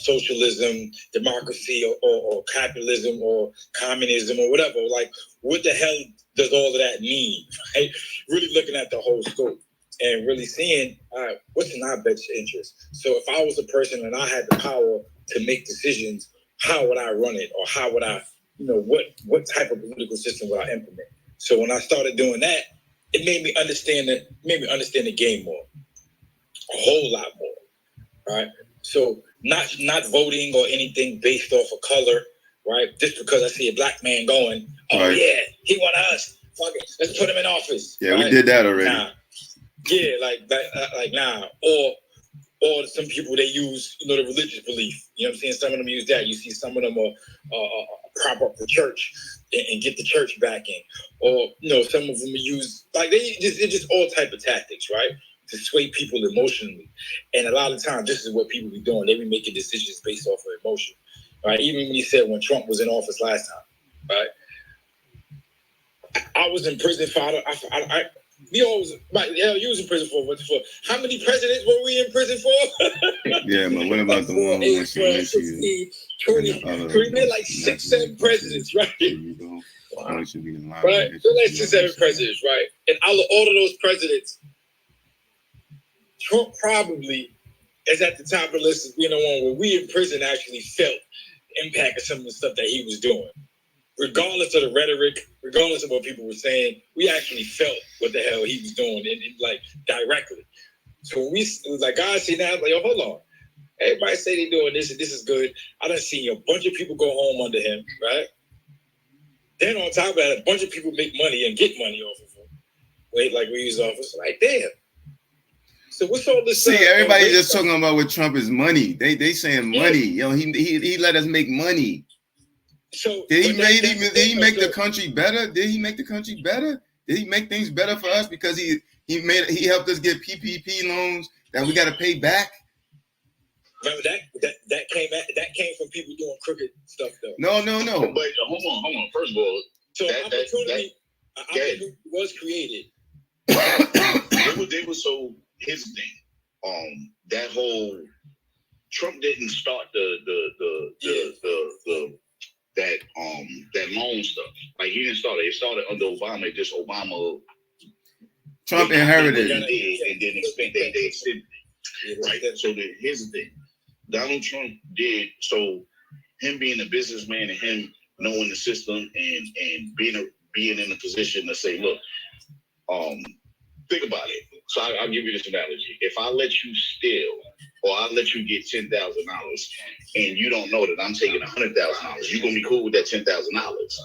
socialism, democracy, or capitalism, or communism, or whatever. Like, what the hell does all of that mean? Right? Really looking at the whole scope and really seeing what's in our best interest. So if I was a person and I had the power to make decisions, how would I run it, or how would I, what type of political system would I implement? So when I started doing that, it made me understand the game more, a whole lot more, right? So not voting or anything based off of color, right? Just because I see a black man going, right. Yeah, he want us. Fuck it, let's put him in office. Yeah, right? We did that already. Nah. Yeah, like nah. Or some people, they use, the religious belief. You know what I'm saying? Some of them use that. You see some of them prop up the church and get the church back in. Or, some of them use, like, it's just all type of tactics, right? To sway people emotionally. And a lot of times, this is what people be doing. They be making decisions based off of emotion, right? Even when he said when Trump was in office last time, right? I was in prison for, you was in prison for how many presidents were we in prison for? Yeah, but what about the one who wants to 16, 20, we like 6-7 presidents, right? Wow. Should be in line right? So like 6-7 presidents, right? And out of all of those presidents, Trump probably is at the top of the list of being the one where we in prison actually felt the impact of some of the stuff that he was doing. Regardless of the rhetoric, regardless of what people were saying, we actually felt what the hell he was doing, and like directly. So when it was like, God, see now, like, hold on. Everybody say they're doing this and this is good. I done seen a bunch of people go home under him, right? Then on top of that, a bunch of people make money and get money off of him. Like we use office, like damn. So what's all this? See, everybody just talking about with Trump is money. They saying money. He let us make money. So did he make the country better? Did he make the country better? Did he make things better for us because he helped us get PPP loans that we got to pay back? Remember that came from people doing crooked stuff though. No. But hold on. First of all, so opportunity was created. They were so his thing. That whole Trump didn't start that loan stuff. Like he didn't start it. It started under Obama. Just Obama. Trump inherited it, and then they extended it. Right. So here's the thing. Donald Trump did so. Him being a businessman and him knowing the system and being in a position to say, look, think about it. So I'll give you this analogy. If I let you steal, or I let you get $10,000, and you don't know that I'm taking $100,000, you're gonna be cool with that $10,000,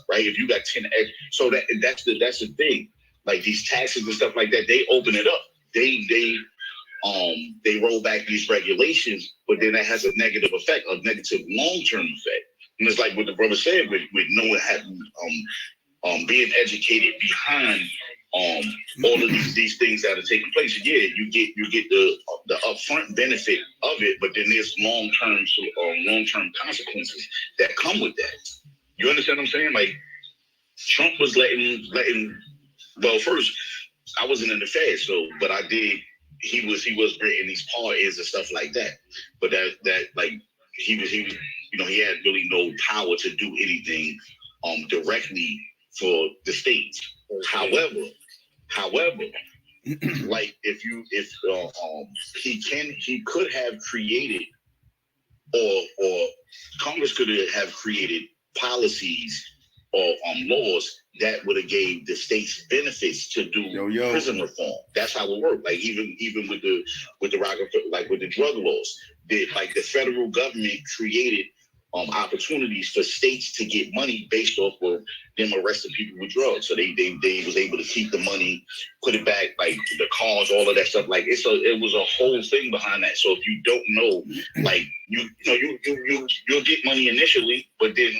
right? If you got 10, so that's the thing. Like these taxes and stuff like that, they open it up. They roll back these regulations, but then that has a negative effect, a negative long-term effect. And it's like what the brother said with knowing how being educated behind all of these things that are taking place. Yeah, you get the upfront benefit of it, but then there's long-term consequences that come with that. You understand what I'm saying? Like Trump was letting well, first I wasn't in the Fed, but I did. He was in these parties and stuff like that. But that like he was he had really no power to do anything directly for the states. However, like if he could have created or Congress could have created policies or laws that would have gave the states benefits to do prison reform. That's how it worked. Like even with the Rockefeller, like with the drug laws, the federal government created opportunities for states to get money based off of them arresting people with drugs. So they was able to keep the money, put it back, like the cars, all of that stuff. Like it was a whole thing behind that. So if you don't know, like you'll get money initially, but then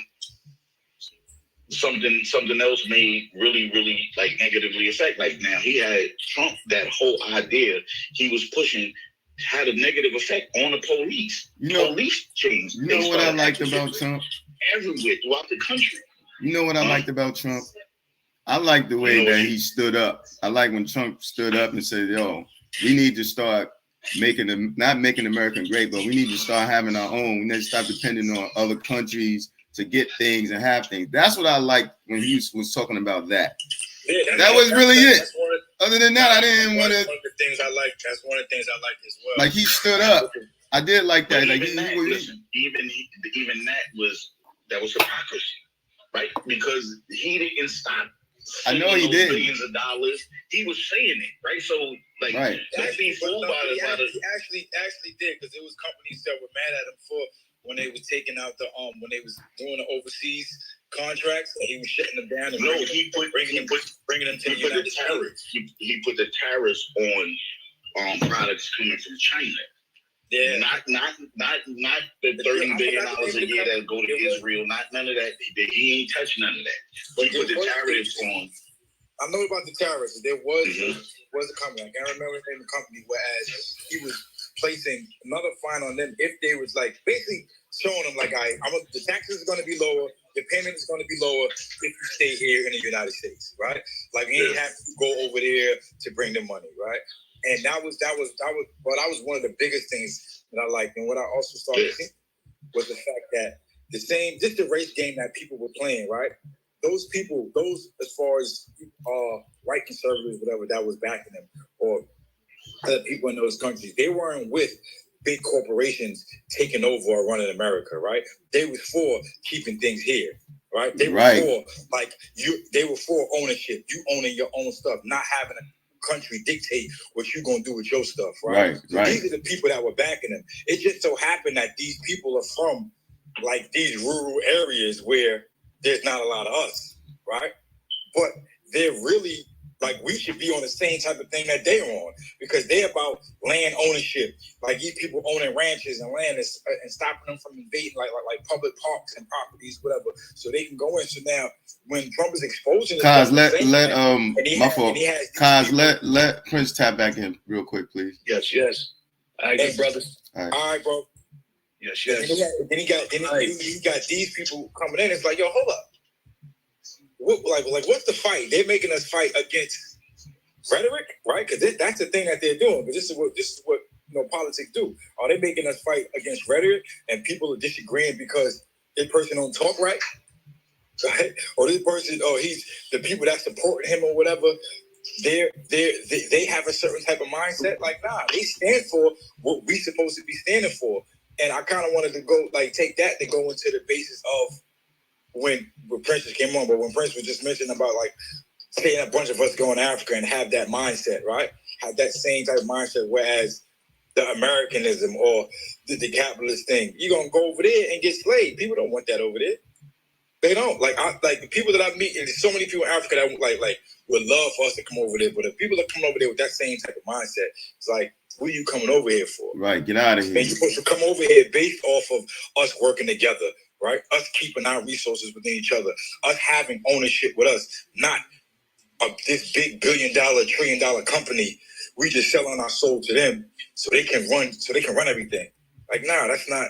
something else may really like negatively affect. Like now he had Trump, that whole idea he was pushing had a negative effect on the police. Police changed. You know what I liked about Trump? Everywhere throughout the country. You know what I liked about Trump? I like the way that he stood up. I like when Trump stood up and said, yo, we need to start not making America great, but we need to start having our own. We need to stop depending on other countries to get things and have things. That's what I liked when he was talking about that. Yeah, that was really it. Other than that, I didn't want to. One of the things I like. That's one of the things I like as well. Like he stood up. I did like that. Like even that was hypocrisy, right? Because he didn't stop. I know he did. Billions of dollars. He was saying it, right? So like, right. He actually did, because there was companies that were mad at him for when they was taking out the when they was doing the overseas contracts, and he was shutting them down. And bringing them to the United States. He put the tariffs on products coming from China. Yeah, not the $30 billion a year that go to Israel. None of that. He ain't touched none of that. But he put the tariffs on. I know about the tariffs. There was a company. I can't remember the name of the company. Whereas he was placing another fine on them if they was like basically showing them like, the taxes are going to be lower, the payment is going to be lower if you stay here in the United States, right? Like you ain't have to go over there to bring the money, right? And that was one of the biggest things that I liked. And what I also started seeing was the fact that just the race game that people were playing, right? Those as far as white conservatives, whatever, that was backing them, or other people in those countries, they weren't with big corporations taking over or running America, right? They was for keeping things here, right? They were for they were for ownership, you owning your own stuff, not having a country dictate what you're gonna do with your stuff, right? So these are the people that were backing them. It just so happened that these people are from like these rural areas where there's not a lot of us, right? But they're really like, we should be on the same type of thing that they're on, because they're about land ownership. Like these people owning ranches and land and stopping them from invading like public parks and properties, whatever, so they can go in. So now when Trump is exposing Kaz, let Prince tap back in real quick, please. Yes. All right, good brothers. All right, bro. Yes. Then he got these people coming in. It's like, yo, hold up. What's the fight? They're making us fight against rhetoric, right? Because that's the thing that they're doing. But this is what politics do. Are they making us fight against rhetoric, and people are disagreeing because this person don't talk right? Or this person, he's the people that support him or whatever. They have a certain type of mindset. Like, nah, they stand for what we supposed to be standing for. And I kind of wanted to go take that to go into the basis of when Prince just came on, but when Prince was just mentioning about saying a bunch of us going to Africa and have that mindset, right? Have that same type of mindset, whereas the Americanism or the capitalist thing, you're gonna go over there and get slaved. People don't want that over there. They don't. The people that I meet, and there's so many people in Africa that would love for us to come over there, but the people that come over there with that same type of mindset, it's like, what are you coming over here for? Right, get out of here. And you're supposed to come over here based off of us working together, right? Us keeping our resources within each other, us having ownership with us, not this big $1 billion, $1 trillion company. We just selling our soul to them so they can run everything. Like, nah, that's not.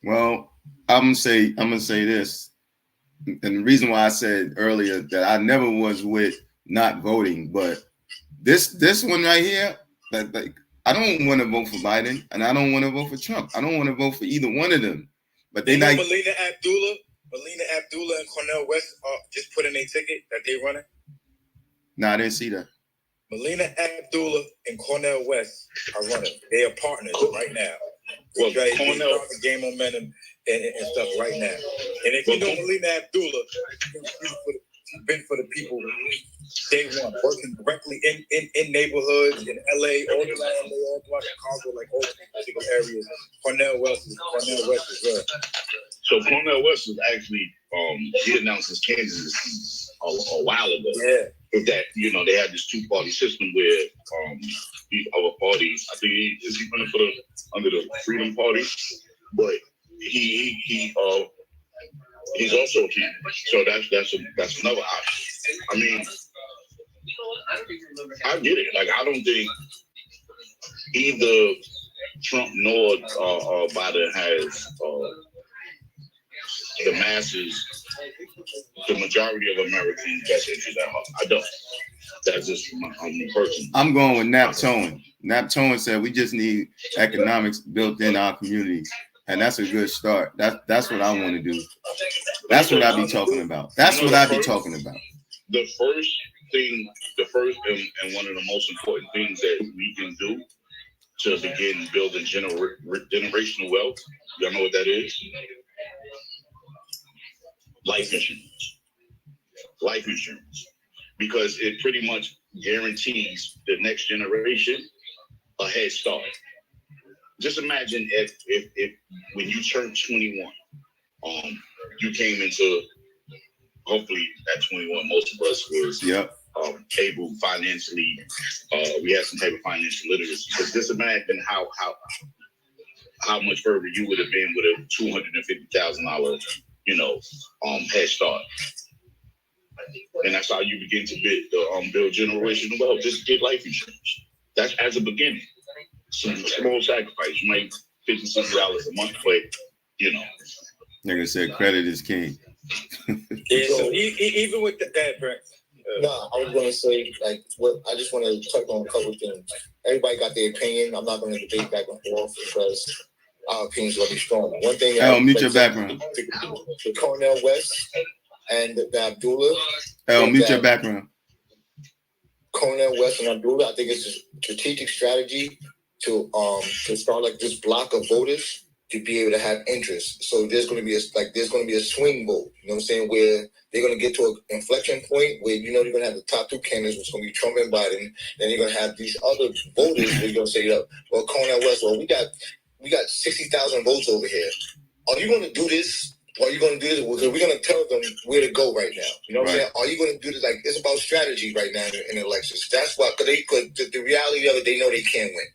Well, I'm gonna say this, and the reason why I said earlier that I never was with not voting, but this one right here, I don't want to vote for Biden, and I don't want to vote for Trump. I don't want to vote for either one of them. But they Melina Abdullah and Cornel West just put in a ticket that they running. No, I didn't see that. Melina Abdullah and Cornel West are running. They are partners right now. Well, Cornell game momentum and stuff right now. And if you know Melina Abdullah, she's been for the people day one, working directly in neighborhoods in LA, all throughout LA, all throughout Chicago, like all these particular areas. Cornell West is well. So Cornel West is actually he announced his candidacy a while ago. Yeah. With that, they had this two-party system where these other parties, I think is he running under the Freedom Party, but he's also a candidate. So that's another option. I mean, I get it. Like, I don't think either Trump nor Biden has the masses, the majority of Americans' best interest at heart. I don't. That's just my person. I'm going with Nap Tone. Nap Tone said we just need economics built in our communities, and that's a good start. That's what I want to do. That's what I be talking about. That's what I be talking about. The first and one of the most important things that we can do to begin building generational wealth, y'all know what that is? Life insurance. Because it pretty much guarantees the next generation a head start. Just imagine if when you turned 21, you came into, hopefully at 21, most of us was able financially, we had some type of financial literacy. So just imagine how much further you would have been with a $250,000, head start. And that's how you begin to build generational wealth. Just get life insurance. That's as a beginning. Some small sacrifice. You might $50, $60 a month, but Nigga said credit is king. Yeah, so even with that, Prince. No, I was gonna say I just want to touch on a couple of things. Everybody got their opinion. I'm not gonna debate back and forth because our opinions will be strong. One thing. Mute your background. The Cornel West and the Abdullah. Mute your background. Cornel West and Abdullah, I think it's a strategic strategy to start like this block of voters to be able to have interest. So there's going to be a swing vote. You know what I'm saying? Where they're going to get to an inflection point where you're going to have the top two candidates, which is going to be Trump and Biden. Then you're going to have these other voters where you're going to say, well, Cornel West, well, we got 60,000 votes over here. Are you going to do this? Are you going to do this? Because we're going to tell them where to go right now. You know what I'm saying? Are you going to do this? Like, it's about strategy right now in elections. That's why, because the reality of it, they know they can't win.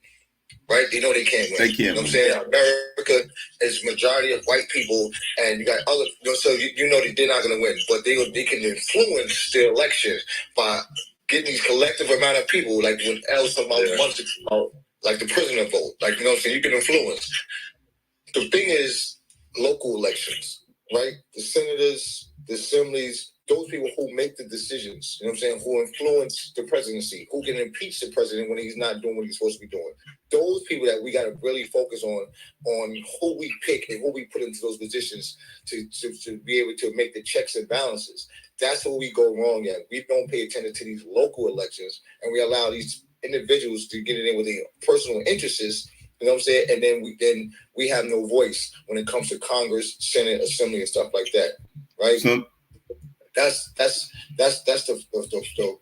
Right? They know they can't win. They can't. You know what I'm saying? America is majority of white people, and you got other. So you know that they're not going to win, but they can influence the election by getting these collective amount of people, like what Elle was talking about months ago, like the prisoner vote. Like, you know what I'm saying? You can influence. The thing is, local elections, right? The senators, the assemblies, those people who make the decisions, you know what I'm saying, who influence the presidency, who can impeach the president when he's not doing what he's supposed to be doing. Those people that we got to really focus on who we pick and who we put into those positions to be able to make the checks and balances. That's where we go wrong at. We don't pay attention to these local elections, and we allow these individuals to get it in with their personal interests. You know what I'm saying? And then we have no voice when it comes to Congress, Senate, Assembly, and stuff like that, right? So that's the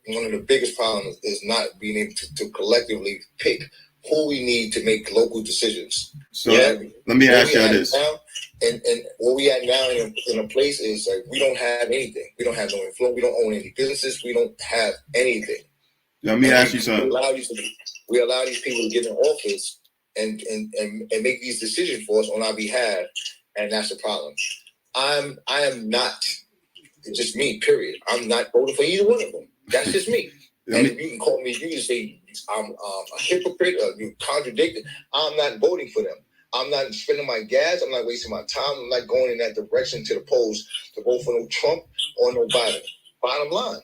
one of the biggest problems is not being able to collectively pick who we need to make local decisions. So let me ask you this. Now, and what we at now in a place is like we don't have anything. We don't have no influence. We don't own any businesses. We don't have anything. Let me ask you something. We allow these people to get in office and make these decisions for us on our behalf, and that's the problem. I am not. It's just me, period. I'm not voting for either one of them. That's just me. And you can call me, you can say I'm a hypocrite or you contradict. I'm not voting for them. I'm not spending my gas. I'm not wasting my time. I'm not going in that direction to the polls to vote for no Trump or no Biden. Bottom line.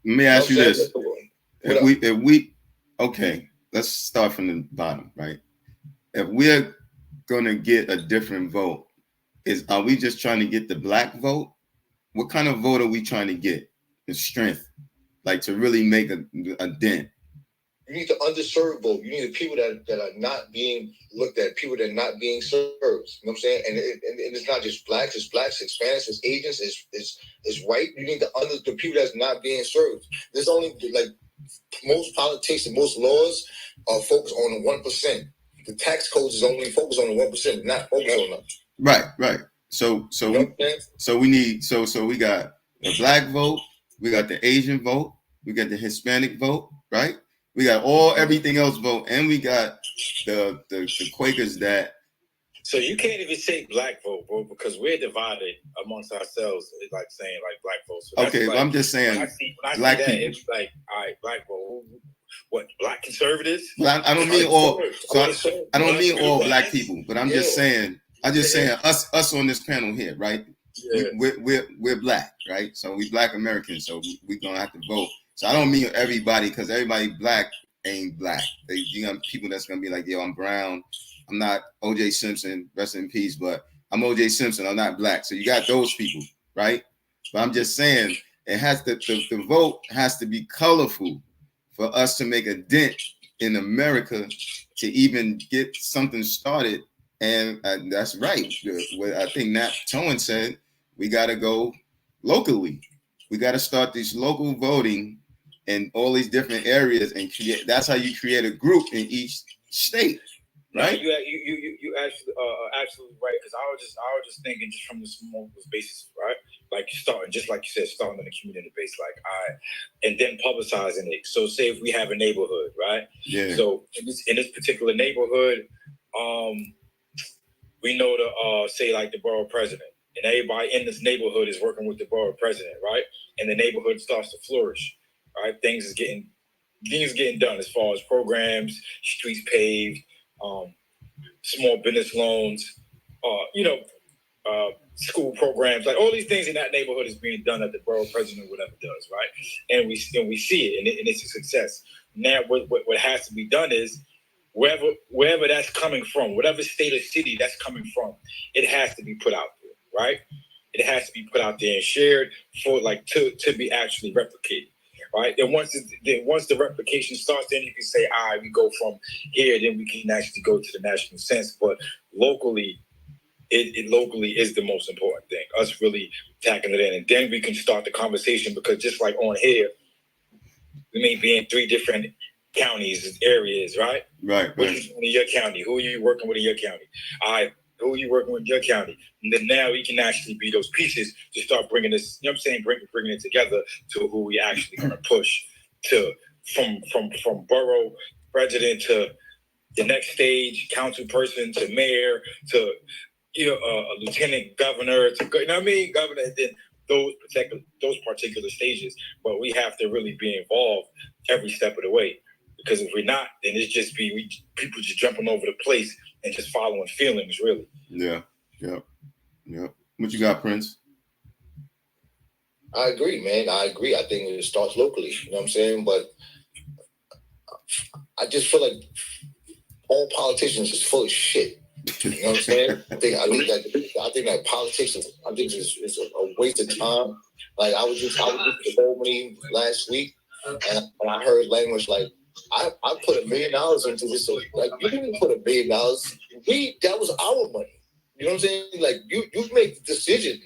Let me ask you this. If we okay, let's start from the bottom, right? If we're gonna get a different vote, are we just trying to get the black vote? What kind of vote are we trying to get? The strength, like to really make a dent You need the underserved vote. You need the people that are not being looked at, people that are not being served. You know what I'm saying? And it's not just blacks, Hispanics, it's Asians, it's white. You need the people that's not being served. There's only like most politics and most laws are focused on the 1%. The tax codes is only focused on the 1%, not focused on them. Right. So we got the black vote, we got the Asian vote, we got the Hispanic vote, right? We got everything else vote, and we got the Quakers that. So you can't even say black vote, bro, because we're divided amongst ourselves. It's like saying like black votes. So okay, like, I'm just saying when I black see that, people. it's like, all right, black vote. What, black conservatives? I don't mean all. So I don't mean all black people, but I'm just saying. Us on this panel here, right? Yeah. We're black, right? So we black Americans, so we gonna have to vote. So I don't mean everybody, because everybody black ain't black. You got people that's gonna be like, yo, I'm brown. I'm not O.J. Simpson, rest in peace, but I'm O.J. Simpson. I'm not black. So you got those people, right? But I'm just saying it has to the vote has to be colorful for us to make a dent in America to even get something started. And that's right. What I think Nat Towen said, we got to go locally. We got to start this local voting in all these different areas and create. That's how you create a group in each state. Right? No, you actually absolutely right, because I was just thinking just from the small basis, right? Like starting, just like you said, starting on the community base, and then publicizing it. So say if we have a neighborhood, right? Yeah. So in this particular neighborhood, we know the say like the borough president, and everybody in this neighborhood is working with the borough president, right? And the neighborhood starts to flourish, right? Things is getting done as far as programs, streets paved, small business loans, school programs, like all these things in that neighborhood is being done that the borough president whatever does, right? And we see it, and it's a success. Now, what has to be done is wherever that's coming from, whatever state or city that's coming from, it has to be put out there, right? It has to be put out there and shared for to be actually replicated. Right. Then once the replication starts, then you can say, all right, we go from here, then we can actually go to the national sense. But locally, it locally is the most important thing. Us really tackling it in, and then we can start the conversation, because just like on here, we may be in 3 different counties, areas, right? Right. Which is in your county? Who are you working with in your county? All right. Who are you working with in your county? And then now we can actually be those pieces to start bringing this, you know what I'm saying, bringing it together to who we actually going to push to from borough president to the next stage, council person to mayor to, a lieutenant governor to, you know what I mean, governor, and then those particular stages. But we have to really be involved every step of the way, because if we're not, then it's just people just jumping over the place and just following feelings, really. Yeah. What you got, Prince? I agree, man. I agree. I think it starts locally. You know what I'm saying? But I just feel like all politicians is full of shit. You know what I'm saying? I think that politics is a waste of time. Like I was just in Albany last week, and I heard language like, I put $1 million into this. So, like, you didn't put $1 million. That was our money. You know what I'm saying? Like you made the decision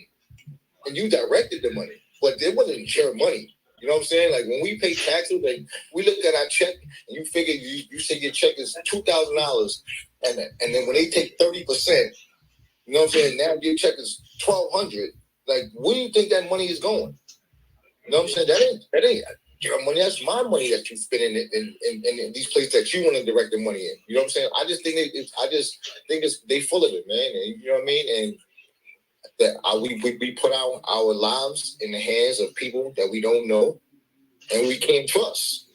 and you directed the money, but it wasn't your money. You know what I'm saying? Like when we pay taxes, like we look at our check and you figure you say your check is $2,000, and then when they take 30%, you know what I'm saying? Now your check is $1,200. Like where do you think that money is going? You know what I'm saying? That ain't your money. That's my money that you spend in these places that you want to direct the money in. You know what I'm saying? I just think they full of it, man. And you know what I mean? And that we put our lives in the hands of people that we don't know and we can't trust.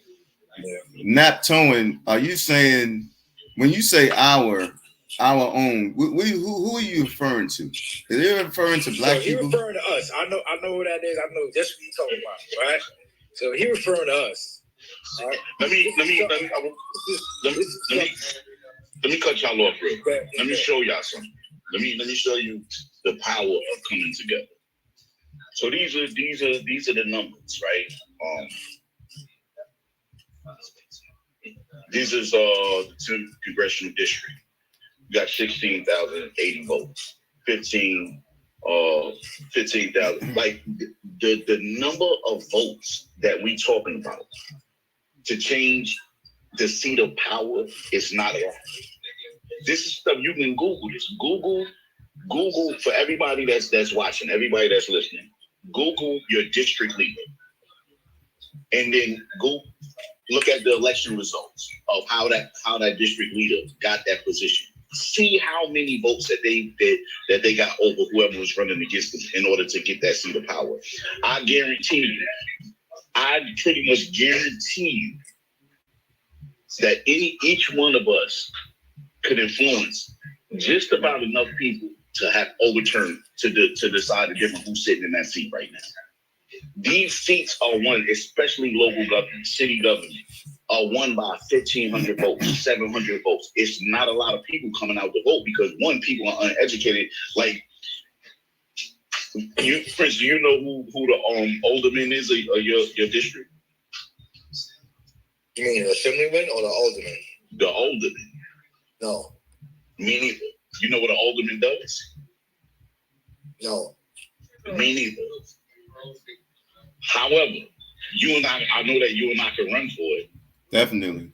Yeah. Nat Towen, are you saying when you say our own, who are you referring to? Is it referring to black people? He's referring to us. I know who that is. I know that's what he's talking about, right? So he referring to us. All right? Let me cut y'all off real quick. Let me show y'all something. Let me show you the power of coming together. So these are the numbers, right? This is the 2nd congressional district. You got 16,080 votes. 15,000. Like the number of votes that we talking about to change the seat of power is not a lot. This is stuff you can Google this. Google for everybody that's watching, everybody that's listening. Google your district leader. And then go look at the election results of how that district leader got that position. See how many votes that they got over whoever was running against them in order to get that seat of power. I pretty much guarantee you that each one of us could influence just about enough people to have overturned to decide the difference who's sitting in that seat right now. These seats are won, especially local government, city government, are won by 1,500 votes, 700 votes. It's not a lot of people coming out to vote because, one, people are uneducated. Like, you, Prince, do you know who the alderman is of your district? You mean the assemblyman or the alderman? The alderman. No. Me neither. You know what an alderman does? No. Me neither. However, you and I know that you and I can run for it. Definitely.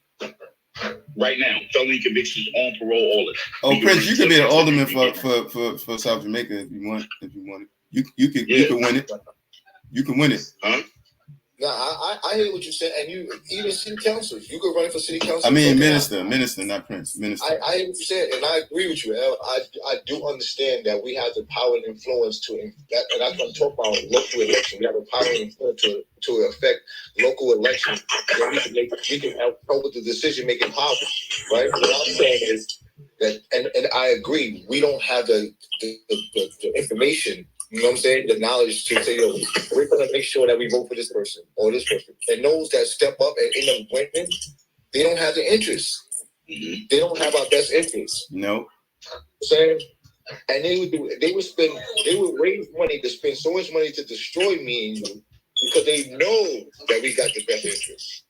Right now, felony convictions, on parole, all of it. Oh, Prince, you could be an alderman for South Jamaica if you want. You could win it. You can win it. Huh? No, I hear what you said, and you even city councils. You could run for city council. I mean, minister, not Prince. Minister. I hear what you said, and I agree with you, El. I do understand that we have the power and influence and that's what I'm talking about. Local election, we have the power and influence to affect local elections. We can help with the decision making power, right? What I'm saying is that, and I agree, we don't have the information. You know what I'm saying? The knowledge to say, yo, we're going to make sure that we vote for this person or this person. And those that step up and end up winning, they don't have the interest. Mm-hmm. They don't have our best interest. No. Saying, and they would raise money to spend so much money to destroy me and you because they know that we got the best interest.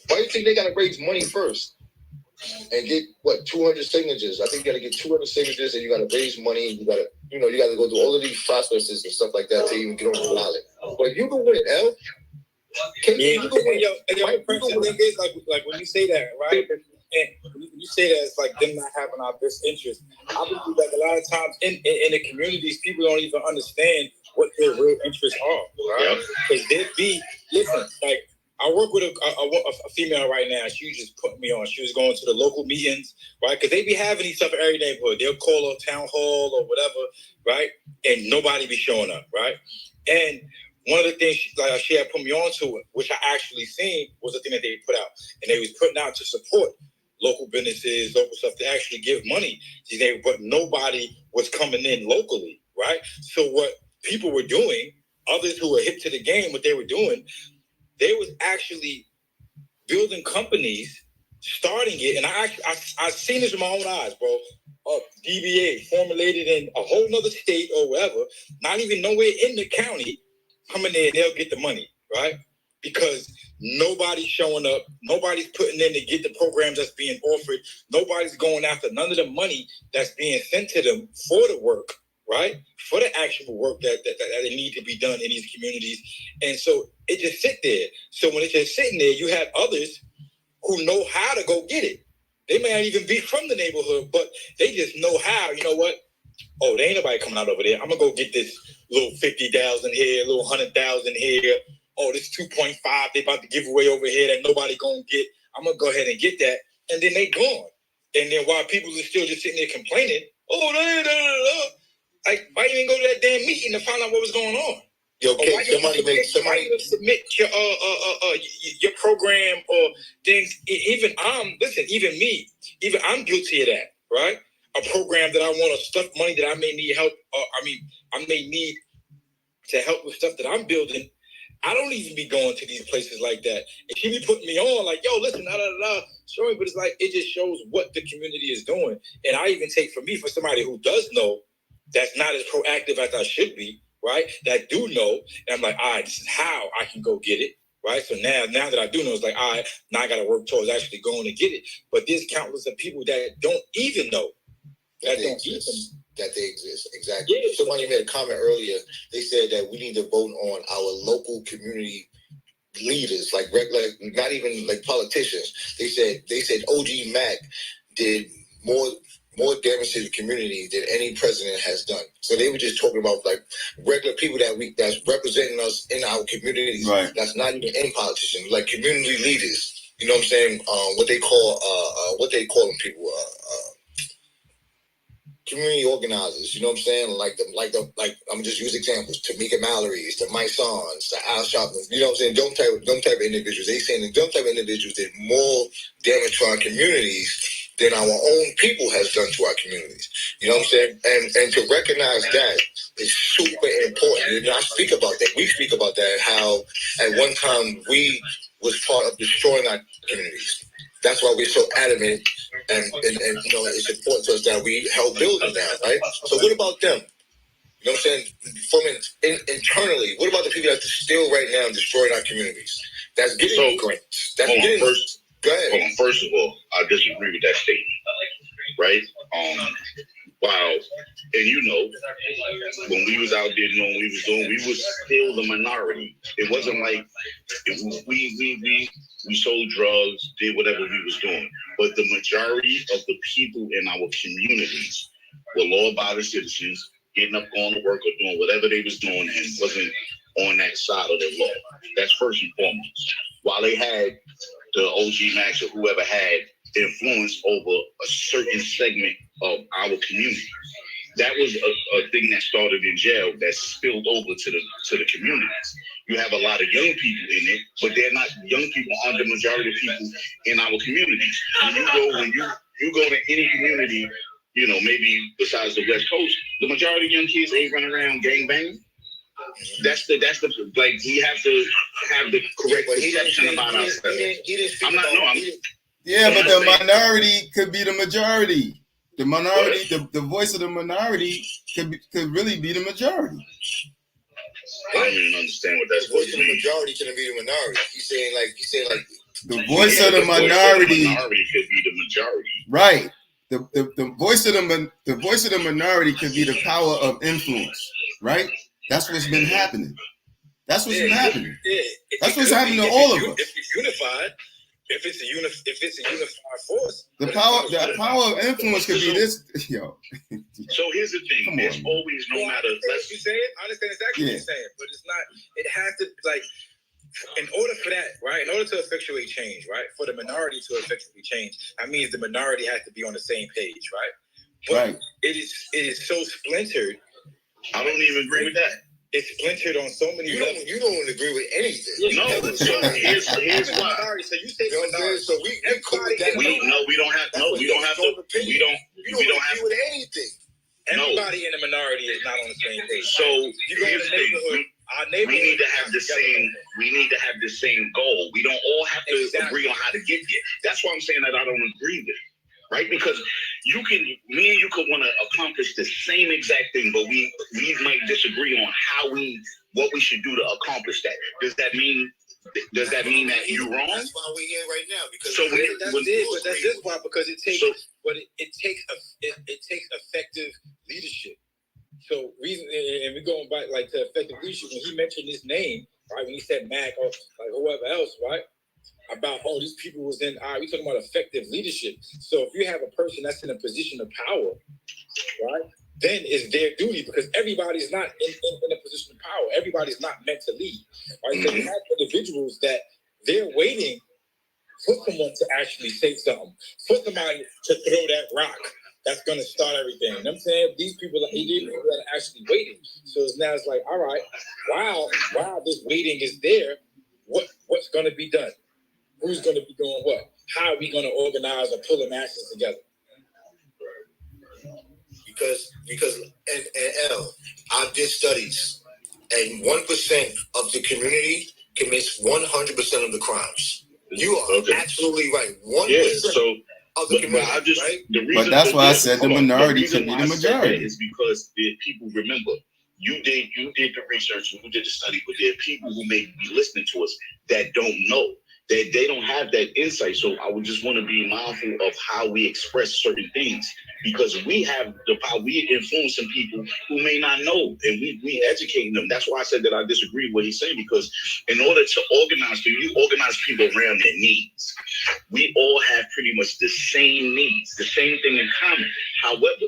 Why do you think they got to raise money first? And get 200 signatures. I think you got to get 200 signatures, and you got to raise money. And you got to go through all of these processes and stuff like that to even get on the ballot. But you can win, El. You can win. Yo, the thing is, like when you say that, right? And when you say that, it's like them not having our best interest. I believe that a lot of times in the communities, people don't even understand what their real interests are, right? Because listen, like. I work with a female right now. She was just putting me on. She was going to the local meetings, right? Because they be having these stuff in every neighborhood. They'll call a town hall or whatever, right? And nobody be showing up, right? And one of the things she had put me on to it, which I actually seen, was the thing that they put out. And they was putting out to support local businesses, local stuff, to actually give money. But nobody was coming in locally, right? So what people were doing, others who were hip to the game, what they were doing, they was actually building companies, starting it, and I seen this with my own eyes, bro. DBA formulated in a whole nother state or wherever, not even nowhere in the county, coming in, they'll get the money, right? Because nobody's showing up, nobody's putting in to get the programs that's being offered, nobody's going after none of the money that's being sent to them for the work, right? For the actual work that need to be done in these communities. And so it just sit there. So when it's just sitting there, you have others who know how to go get it. They may not even be from the neighborhood, but they just know how. You know what? Oh, there ain't nobody coming out over there. I'm going to go get this little 50,000 here, a little 100,000 here. Oh, this 2.5 they about to give away over here that nobody going to get. I'm going to go ahead and get that. And then they gone. And then while people are still just sitting there complaining, like, why you didn't go to that damn meeting to find out what was going on? Yo, somebody submit your program or things. Even I'm guilty of that, right? A program that I want to stuff money that I may need help. I may need to help with stuff that I'm building. I don't even be going to these places like that. And she be putting me on like, yo, listen, show me. But it's like, it just shows what the community is doing. And I even take for somebody who does know, that's not as proactive as I should be, right? That do know. And I'm like, all right, this is how I can go get it, right? So now that I do know, it's like, all right, now I got to work towards actually going to get it. But there's countless of people that don't even know that they exist. Exactly. Yeah. Somebody made a comment earlier. They said that we need to vote on our local community leaders, like regular, not even like politicians. They said OG Mac did more damage to the community than any president has done. So they were just talking about like regular people that's representing us in our communities. Right. That's not even any politician, like community leaders. You know what I'm saying? What they call them people. Community organizers, you know what I'm saying? Like I'm just use examples. Tamika Mallory's, the My Sons, the Al Sharpton, you know what I'm saying? Them type of individuals. They saying that them type of individuals did more damage to our communities than our own people has done to our communities. You know what I'm saying? And to recognize that is super important. And I speak about that. We speak about that, how at one time we was part of destroying our communities. That's why we're so adamant, and you know, it's important to us that we help build them now, right? So what about them? You know what I'm saying? From internally, what about the people that's still right now destroying our communities? That's getting grants. That's getting first. Go ahead. First of all, I disagree with that statement. Right? Wow. And you know, when we was out there doing what we was doing, we was still the minority. It wasn't like we sold drugs, did whatever we was doing. But the majority of the people in our communities were law-abiding citizens, getting up, going to work, or doing whatever they was doing, and wasn't on that side of the law. That's first and foremost. While they had the OG Max or whoever had influence over a certain segment of our community. That was a thing that started in jail that spilled over to the communities. You have a lot of young people in it, but they're not young people aren't the majority of people in our communities. When you go to any community, you know, maybe besides the West Coast, the majority of young kids ain't running around gang banging. That's the like we have to have the correct perception about ourselves. Yeah, but the minority could be the majority. The minority, the voice of the minority could really be the majority. I don't even understand what that's voice of the majority can be the minority. He's saying like the voice of the minority could be the majority. Right. The voice of the minority could be the power of influence. Right. That's what's been happening. That's what's been happening. That's what's happening to all of us. If it's unified. If it's a unified force, the power of influence could be this. Yo. So here's the thing: there's always no matter. Let's you say it. I understand exactly what you're saying, but it's not. It has to like. In order for that, right? In order to effectuate change, right? For the minority to effectuate change, that means the minority has to be on the same page, right? But right. It is so splintered. I don't even agree with that. It's splintered on so many levels. You don't agree with anything. No. So here's why. So you say the minority. So we don't have to. We don't have to. We don't have with anything. Everybody in the minority is not on the same page. So here's the thing. We need to have the same. We need to have the same goal. We don't all have to agree on how to get there. That's why I'm saying that I don't agree with it. Right? Because me and you could want to accomplish the same exact thing, but we might disagree on what we should do to accomplish that. Does that mean that you're wrong? That's why we're here right now. Because that's just why, because it takes effective leadership. So and we're going back like to effective leadership. When he mentioned his name, right? When he said Mac or like whoever else, right? About these people was in we're talking about effective leadership. So if you have a person that's in a position of power, right, then it's their duty, because everybody's not in a position of power. Everybody's not meant to lead, right? So you have individuals that they're waiting for someone to actually say something, for somebody to throw that rock that's going to start everything. You know what I'm saying? These people that are actually waiting. So it's like, all right, while this waiting is there, what's going to be done? Who's going to be doing what? How are we going to organize or pull the masses together? Because and I did studies, and 1% of the community commits 100% of the crimes. You are absolutely right. 1% of the community, right? But that's why I said the minority could be the majority. Is because people remember you did the research, you did the study, but there are people who may be listening to us that don't know. That they don't have that insight. So I would just want to be mindful of how we express certain things, because we have the power. We influencing people who may not know, and we educating them. That's why I said that I disagree with what he's saying, because in order to organize, you organize people around their needs. We all have pretty much the same needs, the same thing in common. However,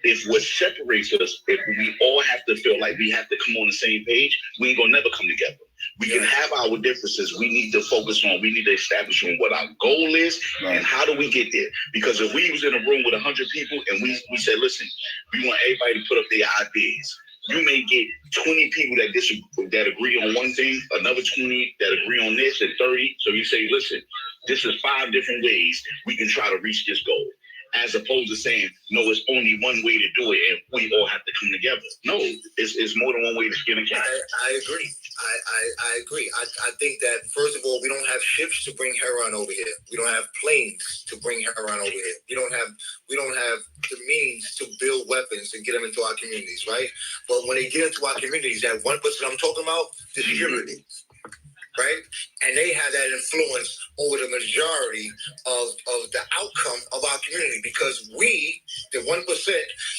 if what separates us, if we all have to feel like we have to come on the same page, we ain't gonna never come together. We can have our differences. We need to focus on, we need to establish on what our goal is and how do we get there. Because if we was in a room with 100 people and we said, listen, we want everybody to put up their ideas. You may get 20 people that agree on one thing, another 20 that agree on this, and 30. So you say, listen, this is 5 different ways we can try to reach this goal. As opposed to saying, no, it's only one way to do it and we all have to come together. No, it's more than one way to skin a cat. I agree. I agree. I think that, first of all, we don't have ships to bring heroin over here. We don't have planes to bring heroin over here. We don't have the means to build weapons and get them into our communities, right? But when they get into our communities, that 1% I'm talking about, distributed. Right? And they have that influence over the majority of the outcome of our community, because we, the 1%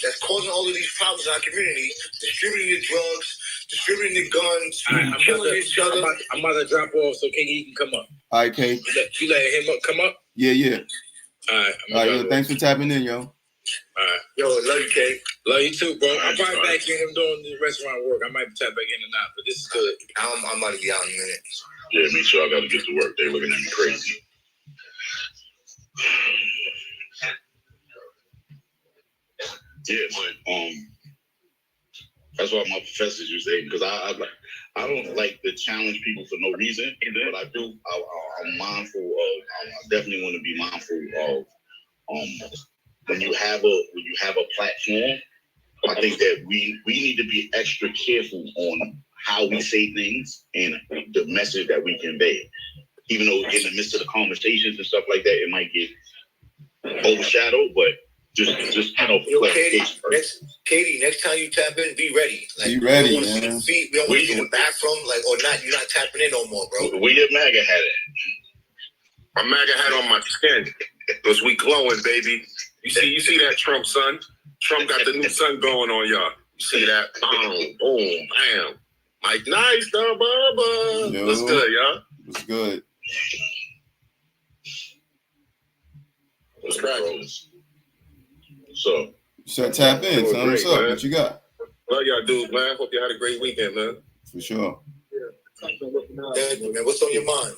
that's causing all of these problems in our community, distributing the drugs, distributing the guns, killing each other. I'm about to drop off so KD can come up. All right, K. You let him come up? Yeah. All right. Yo, thanks for tapping in, yo. All right. Yo, love you, K. Love you too, bro. I'm probably back in. I'm doing the restaurant work. I might tap back in or not, but this is good. I'm about to be out in a minute. Yeah, me too. I got to get to work. They're looking at me crazy. Yeah, but that's what my professors used to say, because I don't like to challenge people for no reason, but I do. I'm mindful of. I definitely want to be mindful of when you have a platform. I think that we need to be extra careful on how we say things and the message that we convey. Even though in the midst of the conversations and stuff like that, it might get overshadowed, but just for clarification. Katie, next time you tap in, be ready. Like, be ready, we don't want to see the feet. We don't want to see the bathroom, or not. You're not tapping in no more, bro. Where your MAGA hat at? My MAGA hat on my skin, because we glowing, baby. You see that Trump sun? Trump got the new sun going on, y'all. You see that? Boom, bam. Mike Nice, da Baba. What's good, y'all? What's good? What's cracking? So tap in, son. Great, What's up? Man. What you got? Love y'all dudes, man. Hope you had a great weekend, man. For sure. Man, what's on your mind?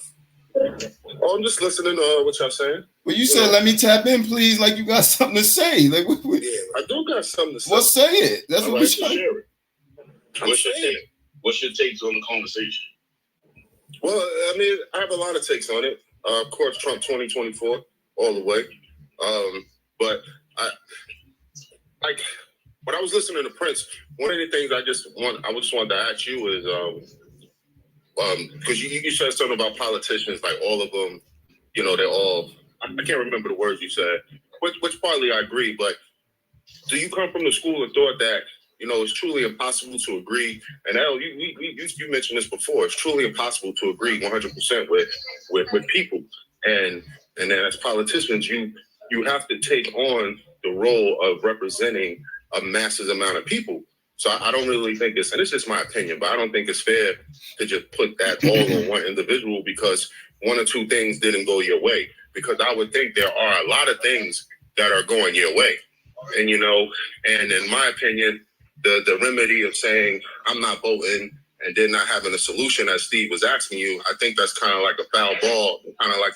Oh, I'm just listening to what y'all saying. Well, you said let me tap in, please, like you got something to say. Like, I do got something to say. Well, say it. That's what we're share it. What's your takes on the conversation? Well, I mean, I have a lot of takes on it. Of course, Trump 2024 all the way. But when I was listening to Prince, one of the things I just wanted to ask you is, because you said something about politicians, like all of them, they're all, I can't remember the words you said, which partly I agree, but do you come from the school of thought that, it's truly impossible to agree? And El, you mentioned this before. It's truly impossible to agree 100% with people. And then as politicians, you have to take on the role of representing a massive amount of people. So I don't really think and it's just my opinion, but I don't think it's fair to just put that all on one individual because one or two things didn't go your way. Because I would think there are a lot of things that are going your way. And, and in my opinion, the remedy of saying I'm not voting and then not having a solution, as Steve was asking you, I think that's kind of like a foul ball, kind of like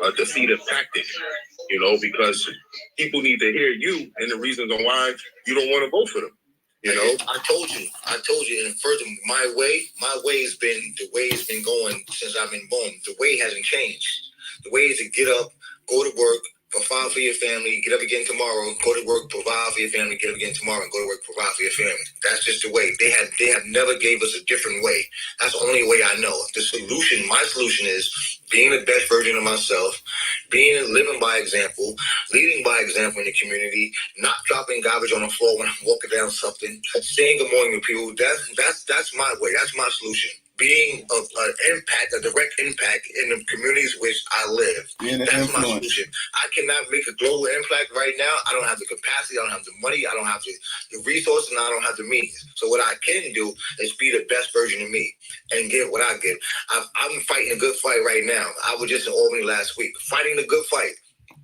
a defeative tactic, because people need to hear you and the reasons on why you don't want to vote for them. I told you. And further, my way has been the way it's been going since I've been born. The way hasn't changed. The way is to get up, go to work, Provide for your family, get up again tomorrow, go to work, provide for your family, get up again tomorrow, and go to work, provide for your family. That's just the way. They have never gave us a different way. That's the only way I know. My solution is being the best version of myself, living by example, leading by example in the community, not dropping garbage on the floor when I'm walking down something, saying good morning to people. That's my way. That's my solution. Being a direct impact in the communities which I live. That's my solution. I cannot make a global impact right now. I don't have the capacity. I don't have the money. I don't have the resources, and I don't have the means. So what I can do is be the best version of me and give what I give. I'm fighting a good fight right now. I was just in Albany last week, fighting a good fight.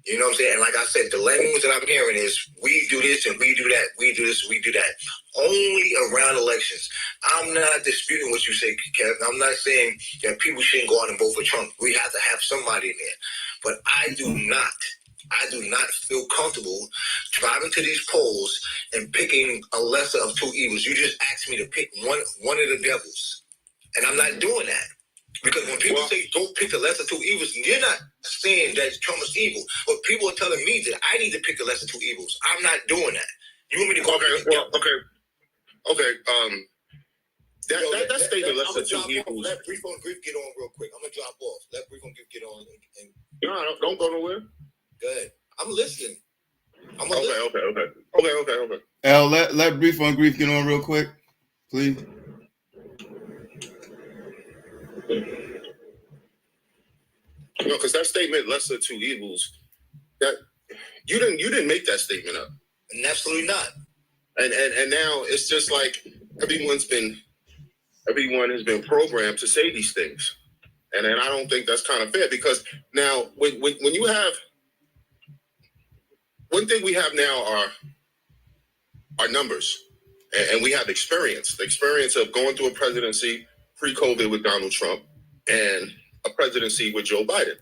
You know what I'm saying? And like I said, the language that I'm hearing is we do this and we do that. We do this and we do that. Only around elections. I'm not disputing what you say, Kev. I'm not saying that people shouldn't go out and vote for Trump. We have to have somebody in there. But I do not feel comfortable driving to these polls and picking a lesser of two evils. You just asked me to pick one of the devils. And I'm not doing that. Because when people say don't pick the lesser two evils, you're not saying that Trump is evil. But people are telling me that I need to pick the lesser two evils. I'm not doing that. You want me to go? Okay. That statement, lesser two evils. Let Brief on Grief get on real quick. I'm gonna drop off. Let Brief on Grief get on. No, don't go nowhere. Good. I'm listening. Okay. L, let Brief on Grief get on real quick, please. No, because that statement, lesser two evils, that you didn't make that statement up. And absolutely not. And now it's just like everyone has been programmed to say these things. And I don't think that's kind of fair, because now when you have one thing we have now are numbers, and we have experience. The experience of going through a presidency pre-COVID with Donald Trump and a presidency with Joe Biden.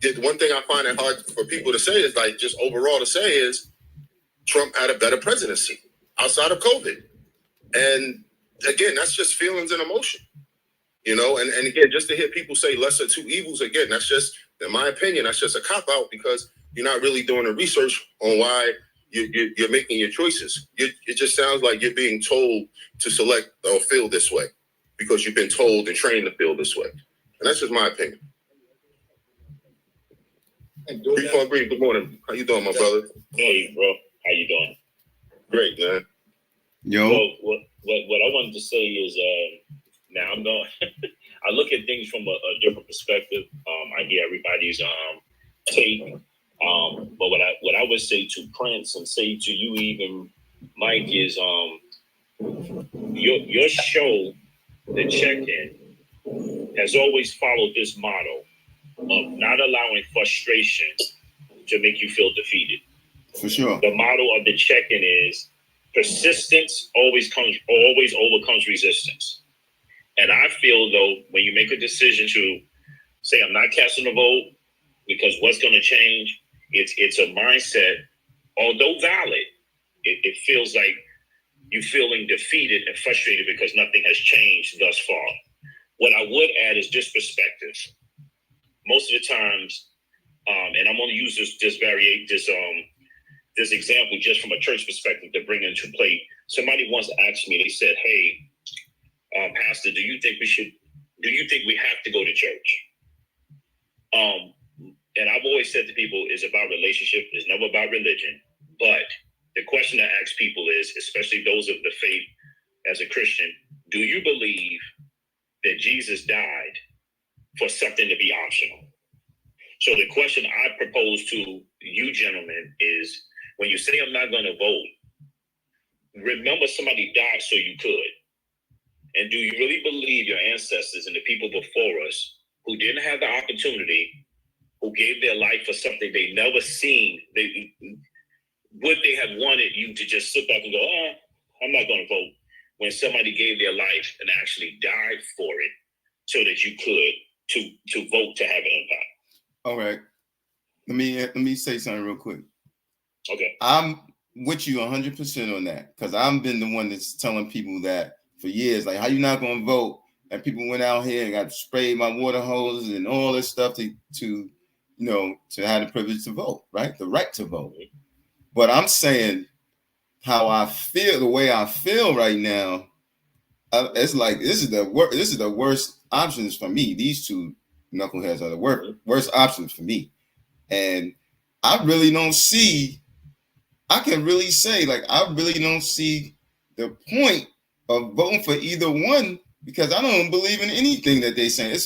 The one thing I find it hard for people to say is, like, just overall to say is Trump had a better presidency outside of COVID. And again, that's just feelings and emotion, you know, and again, just to hear people say lesser two evils, again, that's just, in my opinion, that's just a cop-out, because you're not really doing the research on why you're making your choices. It just sounds like you're being told to select or feel this way because you've been told and trained to feel this way. And that's just my opinion. Brief on Grief, good morning. How you doing, my brother? Hey, bro. How you doing? Great, man. Yo. Well, what I wanted to say is, now I'm going. I look at things from a different perspective. I hear everybody's take. But what I would say to Prince and say to you, even Mike, is your show, the Checkin, has always followed this motto of not allowing frustration to make you feel defeated. For sure. The motto of the Checkin is persistence always overcomes resistance. And I feel, though, when you make a decision to say, I'm not casting a vote because what's going to change, it's a mindset, although valid, it feels like you're feeling defeated and frustrated because nothing has changed thus far. What I would add is just perspective. Most of the times, and I'm going to use this example just from a church perspective to bring into play. Somebody once asked me, they said, hey, Pastor, do you think we have to go to church? And I've always said to people, it's about relationship. It's never about religion. But the question I ask people is, especially those of the faith as a Christian, do you believe that Jesus died for something to be optional? So the question I propose to you gentlemen is, when you say I'm not going to vote, remember somebody died so you could. And do you really believe your ancestors and the people before us who didn't have the opportunity, who gave their life for something they never seen, would they have wanted you to just sit back and go, I'm not going to vote, when somebody gave their life and actually died for it so that you could to vote to have an impact? All right. Let me say something real quick. Okay. I'm with you 100% on that, because I've been the one that's telling people that for years, like, how you not going to vote? And people went out here and got sprayed my water hoses and all this stuff to to have the privilege to vote, right? The right to vote. But I'm saying how I feel, the way I feel right now, it's like this is the worst options for me. These two knuckleheads are the worst options for me. And I really don't see, I can really say, like, I really don't see the point of voting for either one because I don't believe in anything that they say. It's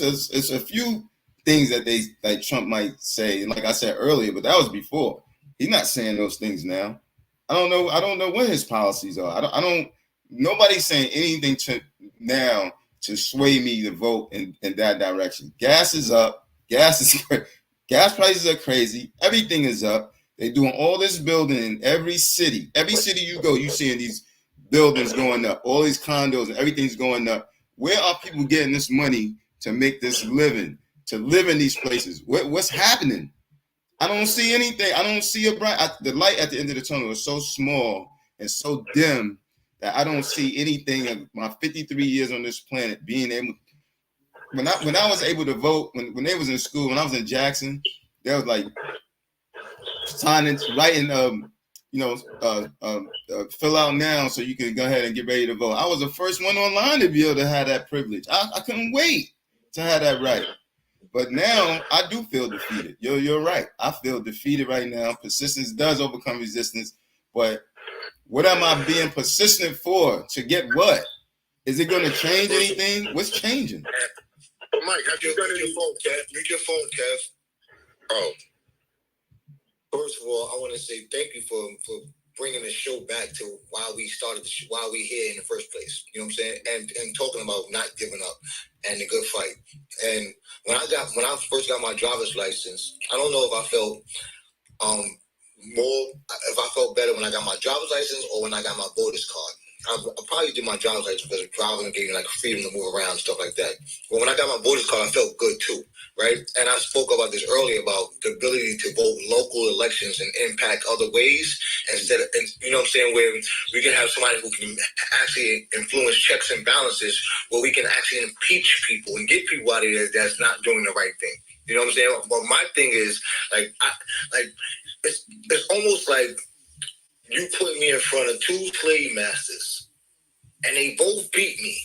a few things that they, like Trump might say, and like I said earlier, but that was before. He's not saying those things now. I don't know what his policies are. I don't. Nobody's saying anything to now to sway me to vote in that direction. Gas is up. Gas prices are crazy. Everything is up. They're doing all this building in every city. Every city you go, you're seeing these buildings going up, all these condos and everything's going up. Where are people getting this money to make this living, to live in these places? What's happening? I don't see anything. I don't see the light at the end of the tunnel is so small and so dim that I don't see anything of my 53 years on this planet being able. When I was able to vote, when they was in school, when I was in Jackson, they was like signing, writing, fill out now so you can go ahead and get ready to vote. I was the first one online to be able to have that privilege. I couldn't wait to have that right. But now I do feel defeated. You're right. I feel defeated right now. Persistence does overcome resistance. But what am I being persistent for? To get what? Is it going to change anything? What's changing? Mike, have you got your phone, Kev? Mute your phone, Kev. Oh. First of all, I want to say thank you for bringing the show back to why we started why we here in the first place. You know what I'm saying? And talking about not giving up and the good fight. And when I first got my driver's license, I don't know if I felt if I felt better when I got my driver's license or when I got my voter's card. I probably did my driver's license because driving gave me like freedom to move around and stuff like that. But when I got my voter's card, I felt good too, right? And I spoke about this earlier about the ability to vote local elections and impact other ways instead of, you know what I'm saying, where we can have somebody who can actually influence checks and balances, where we can actually impeach people and get people out of there that's not doing the right thing. You know what I'm saying? But my thing is, it's almost like you put me in front of two slave masters, and they both beat me.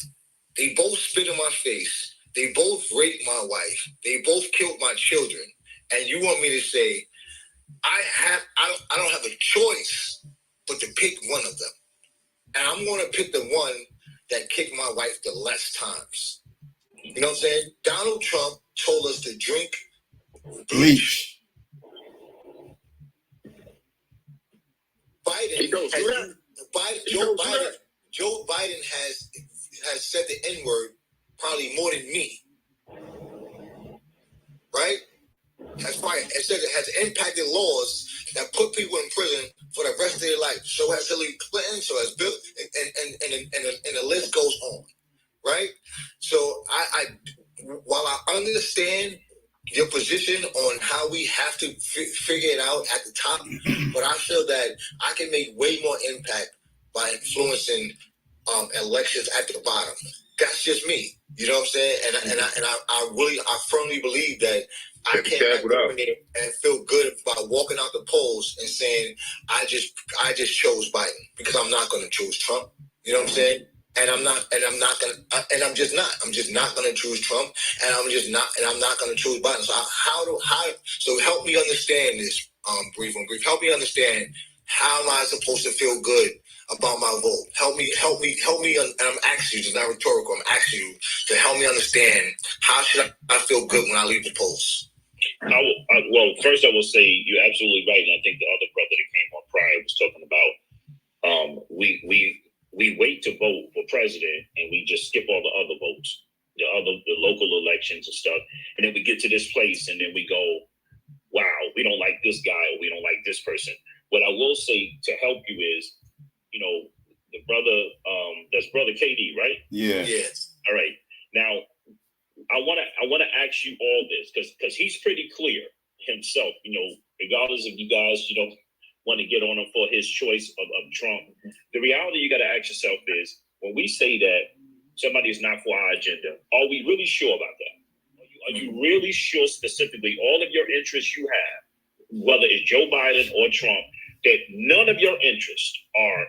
They both spit in my face. They both raped my wife. They both killed my children. And you want me to say, I don't have a choice but to pick one of them. And I'm going to pick the one that kicked my wife the less times. You know what I'm saying? Donald Trump told us to drink bleach. Joe Biden has said the N-word probably more than me, right? Has impacted laws that put people in prison for the rest of their life. So has Hillary Clinton. So has Bill, and the list goes on, right? So while I understand your position on how we have to figure it out at the top, but I feel that I can make way more impact by influencing elections at the bottom. That's just me. You know what I'm saying? And I firmly believe that I can't go in there and feel good about walking out the polls and saying I just chose Biden because I'm not going to choose Trump. You know what I'm saying? And I'm not gonna, and I'm just not gonna choose Trump, and I'm not gonna choose Biden. So so help me understand this, brief. Help me understand how am I supposed to feel good about my vote? Help me, and I'm asking you, it's not rhetorical. I'm asking you to help me understand how should I feel good when I leave the polls. Well, first I will say you're absolutely right, and I think the other brother that came on prior was talking about we wait to vote for president and we just skip all the other votes, the local elections and stuff. And then we get to this place and then we go, wow, we don't like this guy or we don't like this person. What I will say to help you is, you know, the brother, that's brother KD, right? Yeah. Yes. All right. Now, I want to ask you all this because he's pretty clear himself, you know, regardless of you guys, you know, want to get on him for his choice of Trump. The reality you got to ask yourself is, when we say that somebody is not for our agenda, are we really sure about that? Are you Are you really sure specifically all of your interests you have, whether it's Joe Biden or Trump, that none of your interests are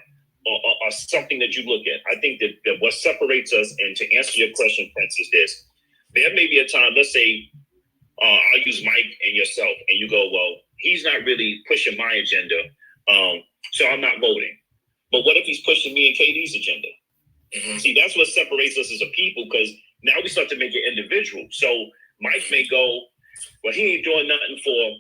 something that you look at? I think that what separates us, and to answer your question, Prince, is this. There may be a time, let's say, I'll use Mike and yourself, and you go, well, he's not really pushing my agenda, so I'm not voting. But what if he's pushing me and KD's agenda? Mm-hmm. See, that's what separates us as a people, because now we start to make it individual. So Mike may go, well, he ain't doing nothing for,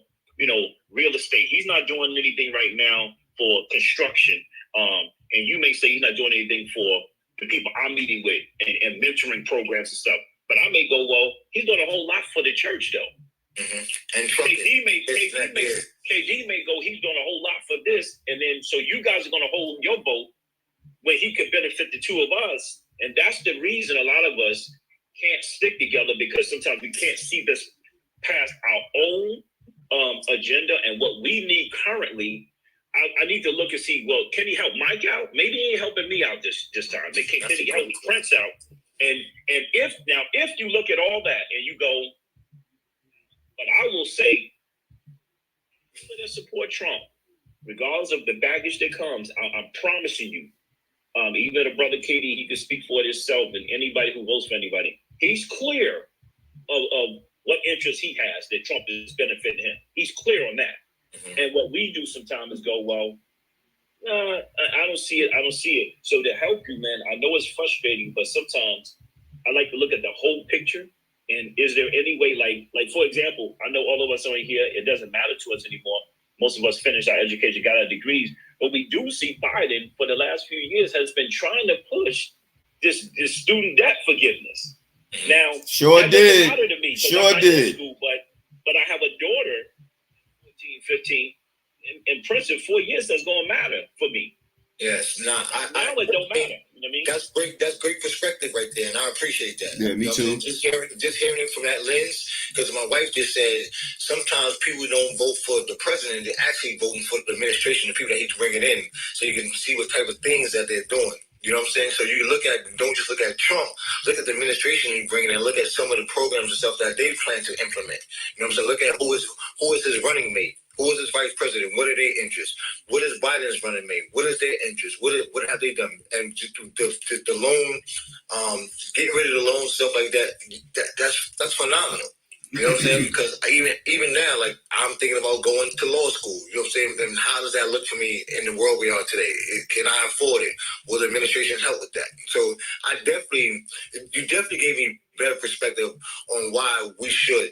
real estate. He's not doing anything right now for construction. And you may say he's not doing anything for the people I'm meeting with and mentoring programs and stuff. But I may go, well, he's doing a whole lot for the church, though. Mm-hmm. And KD may go, he's doing a whole lot for this. And then, so you guys are going to hold your vote when he could benefit the two of us. And that's the reason a lot of us can't stick together, because sometimes we can't see this past our own agenda and what we need currently. I need to look and see, well, can he help Mike out? Maybe he ain't helping me out this time. Can he help Prince out? And if you look at all that and you go, but I will say, people that support Trump, regardless of the baggage that comes, I'm promising you, even the brother KD, he can speak for it himself, and anybody who votes for anybody, he's clear of what interest he has that Trump is benefiting him. He's clear on that. Mm-hmm. And what we do sometimes is go, well, I don't see it. I don't see it. So to help you, man, I know it's frustrating, but sometimes I like to look at the whole picture. And is there any way, like for example, I know all of us on here, it doesn't matter to us anymore. Most of us finished our education, got our degrees, but we do see Biden for the last few years has been trying to push this student debt forgiveness. Now, that doesn't matter to me. Sure did. School, but I have a daughter, 14, 15, in Princeton, 4 years, that's going to matter for me. Yes, now it don't matter. You know what I mean? That's great perspective right there, and I appreciate that. Yeah, me too. Just hearing it from that lens, because my wife just said sometimes people don't vote for the president; they're actually voting for the administration, the people that he's bringing in, so you can see what type of things that they're doing. You know what I'm saying? So you don't just look at Trump, look at the administration he's bringing in, look at some of the programs and stuff that they plan to implement. You know what I'm saying? Look at who is his running mate. Who is his vice president? What are their interests? What is Biden's running mate? What is their interest? What have they done? And the loan, getting rid of the loan, stuff like that. That's phenomenal. You know what I'm saying? Because even now, like, I'm thinking about going to law school. You know what I'm saying? And how does that look for me in the world we are today? Can I afford it? Will the administration help with that? So you definitely gave me better perspective on why we should.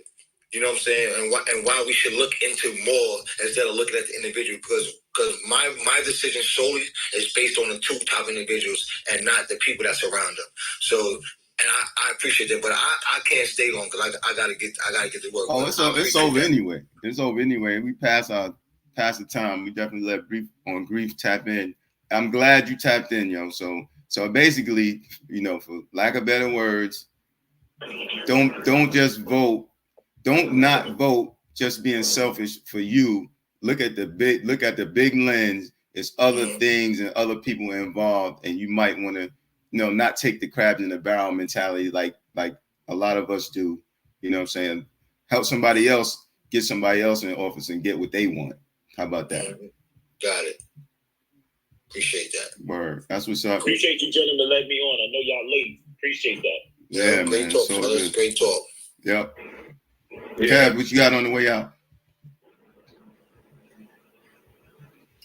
You know what I'm saying? And why we should look into more instead of looking at the individual, because my decision solely is based on the two top individuals and not the people that surround them. So, and I appreciate that, but I can't stay long because I gotta get to work. Oh, it's over anyway. It's over anyway. We pass the time. We definitely let Grief tap in. I'm glad you tapped in, yo. So basically, for lack of better words, don't just vote. Don't not vote just being selfish for you. Look at the big lens. There's other things and other people involved, and you might want to, not take the crabs in the barrel mentality like a lot of us do. You know what I'm saying? Help somebody else, get somebody else in office and get what they want. How about that? Got it. Appreciate that. Word. That's what's up. Appreciate you gentlemen letting me on. I know y'all late. Appreciate that. Yeah, great man. Talk, so fellas. good. Great talk. Yep. Kev, what you got on the way out?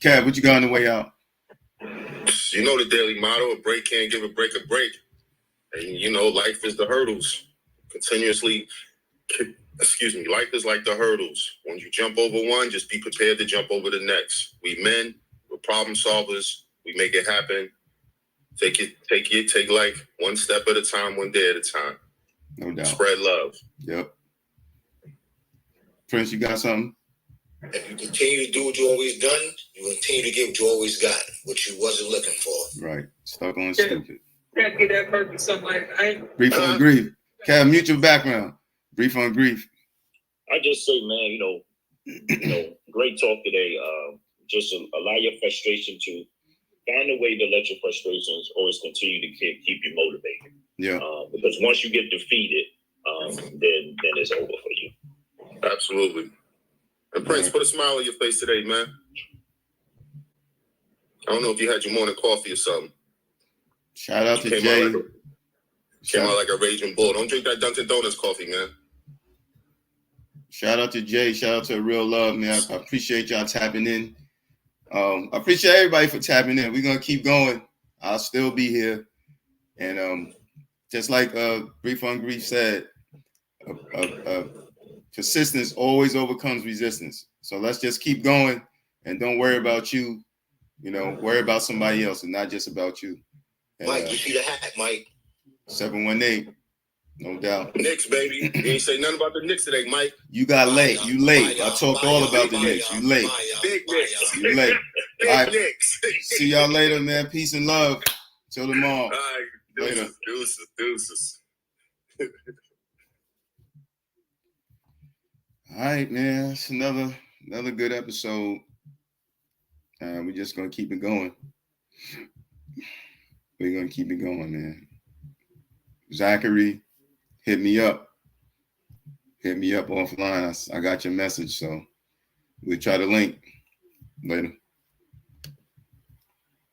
Kev, what you got on the way out? You know the daily motto, a break can't give a break a break. And life is the hurdles. Life is like the hurdles. When you jump over one, just be prepared to jump over the next. We men, we're problem solvers. We make it happen. Take life one step at a time, one day at a time. No doubt. Spread love. Yep. Prince, you got something? If you continue to do what you always done, you continue to get what you always got, what you wasn't looking for. Right. Stuck on stupid. Can't get that perfect something like that. Brief on grief. Kev, mute your background. Brief on grief. I just say, man, great talk today. Just allow your frustration to find a way to let your frustrations always continue to keep you motivated. Yeah. Because once you get defeated, then it's over for you. Absolutely. And Prince, put a smile on your face today, man. I don't know if you had your morning coffee or something. Shout out to Jay. Came out like a raging bull. Don't drink that Dunkin' Donuts coffee, man. Shout out to Jay. Shout out to Real Love, man. I appreciate y'all tapping in. I appreciate everybody for tapping in. We're gonna keep going. I'll still be here. And just like Grief on Grief said, persistence always overcomes resistance. So let's just keep going and don't worry about you. You know, worry about somebody else and not just about you. And, Mike, you see the hat, Mike? 718, no doubt. Knicks, baby. You ain't say nothing about the Knicks today, Mike. You got late. You late. I talked all about the Knicks. You late. Big Knicks. You late. Big All right. Knicks. See y'all later, man. Peace and love. Till tomorrow. All right. Later. Deuces. All right, man. It's another good episode. We're just gonna keep it going. We're gonna keep it going, man. Zachary, hit me up. Hit me up offline. I got your message, so we'll try to link later.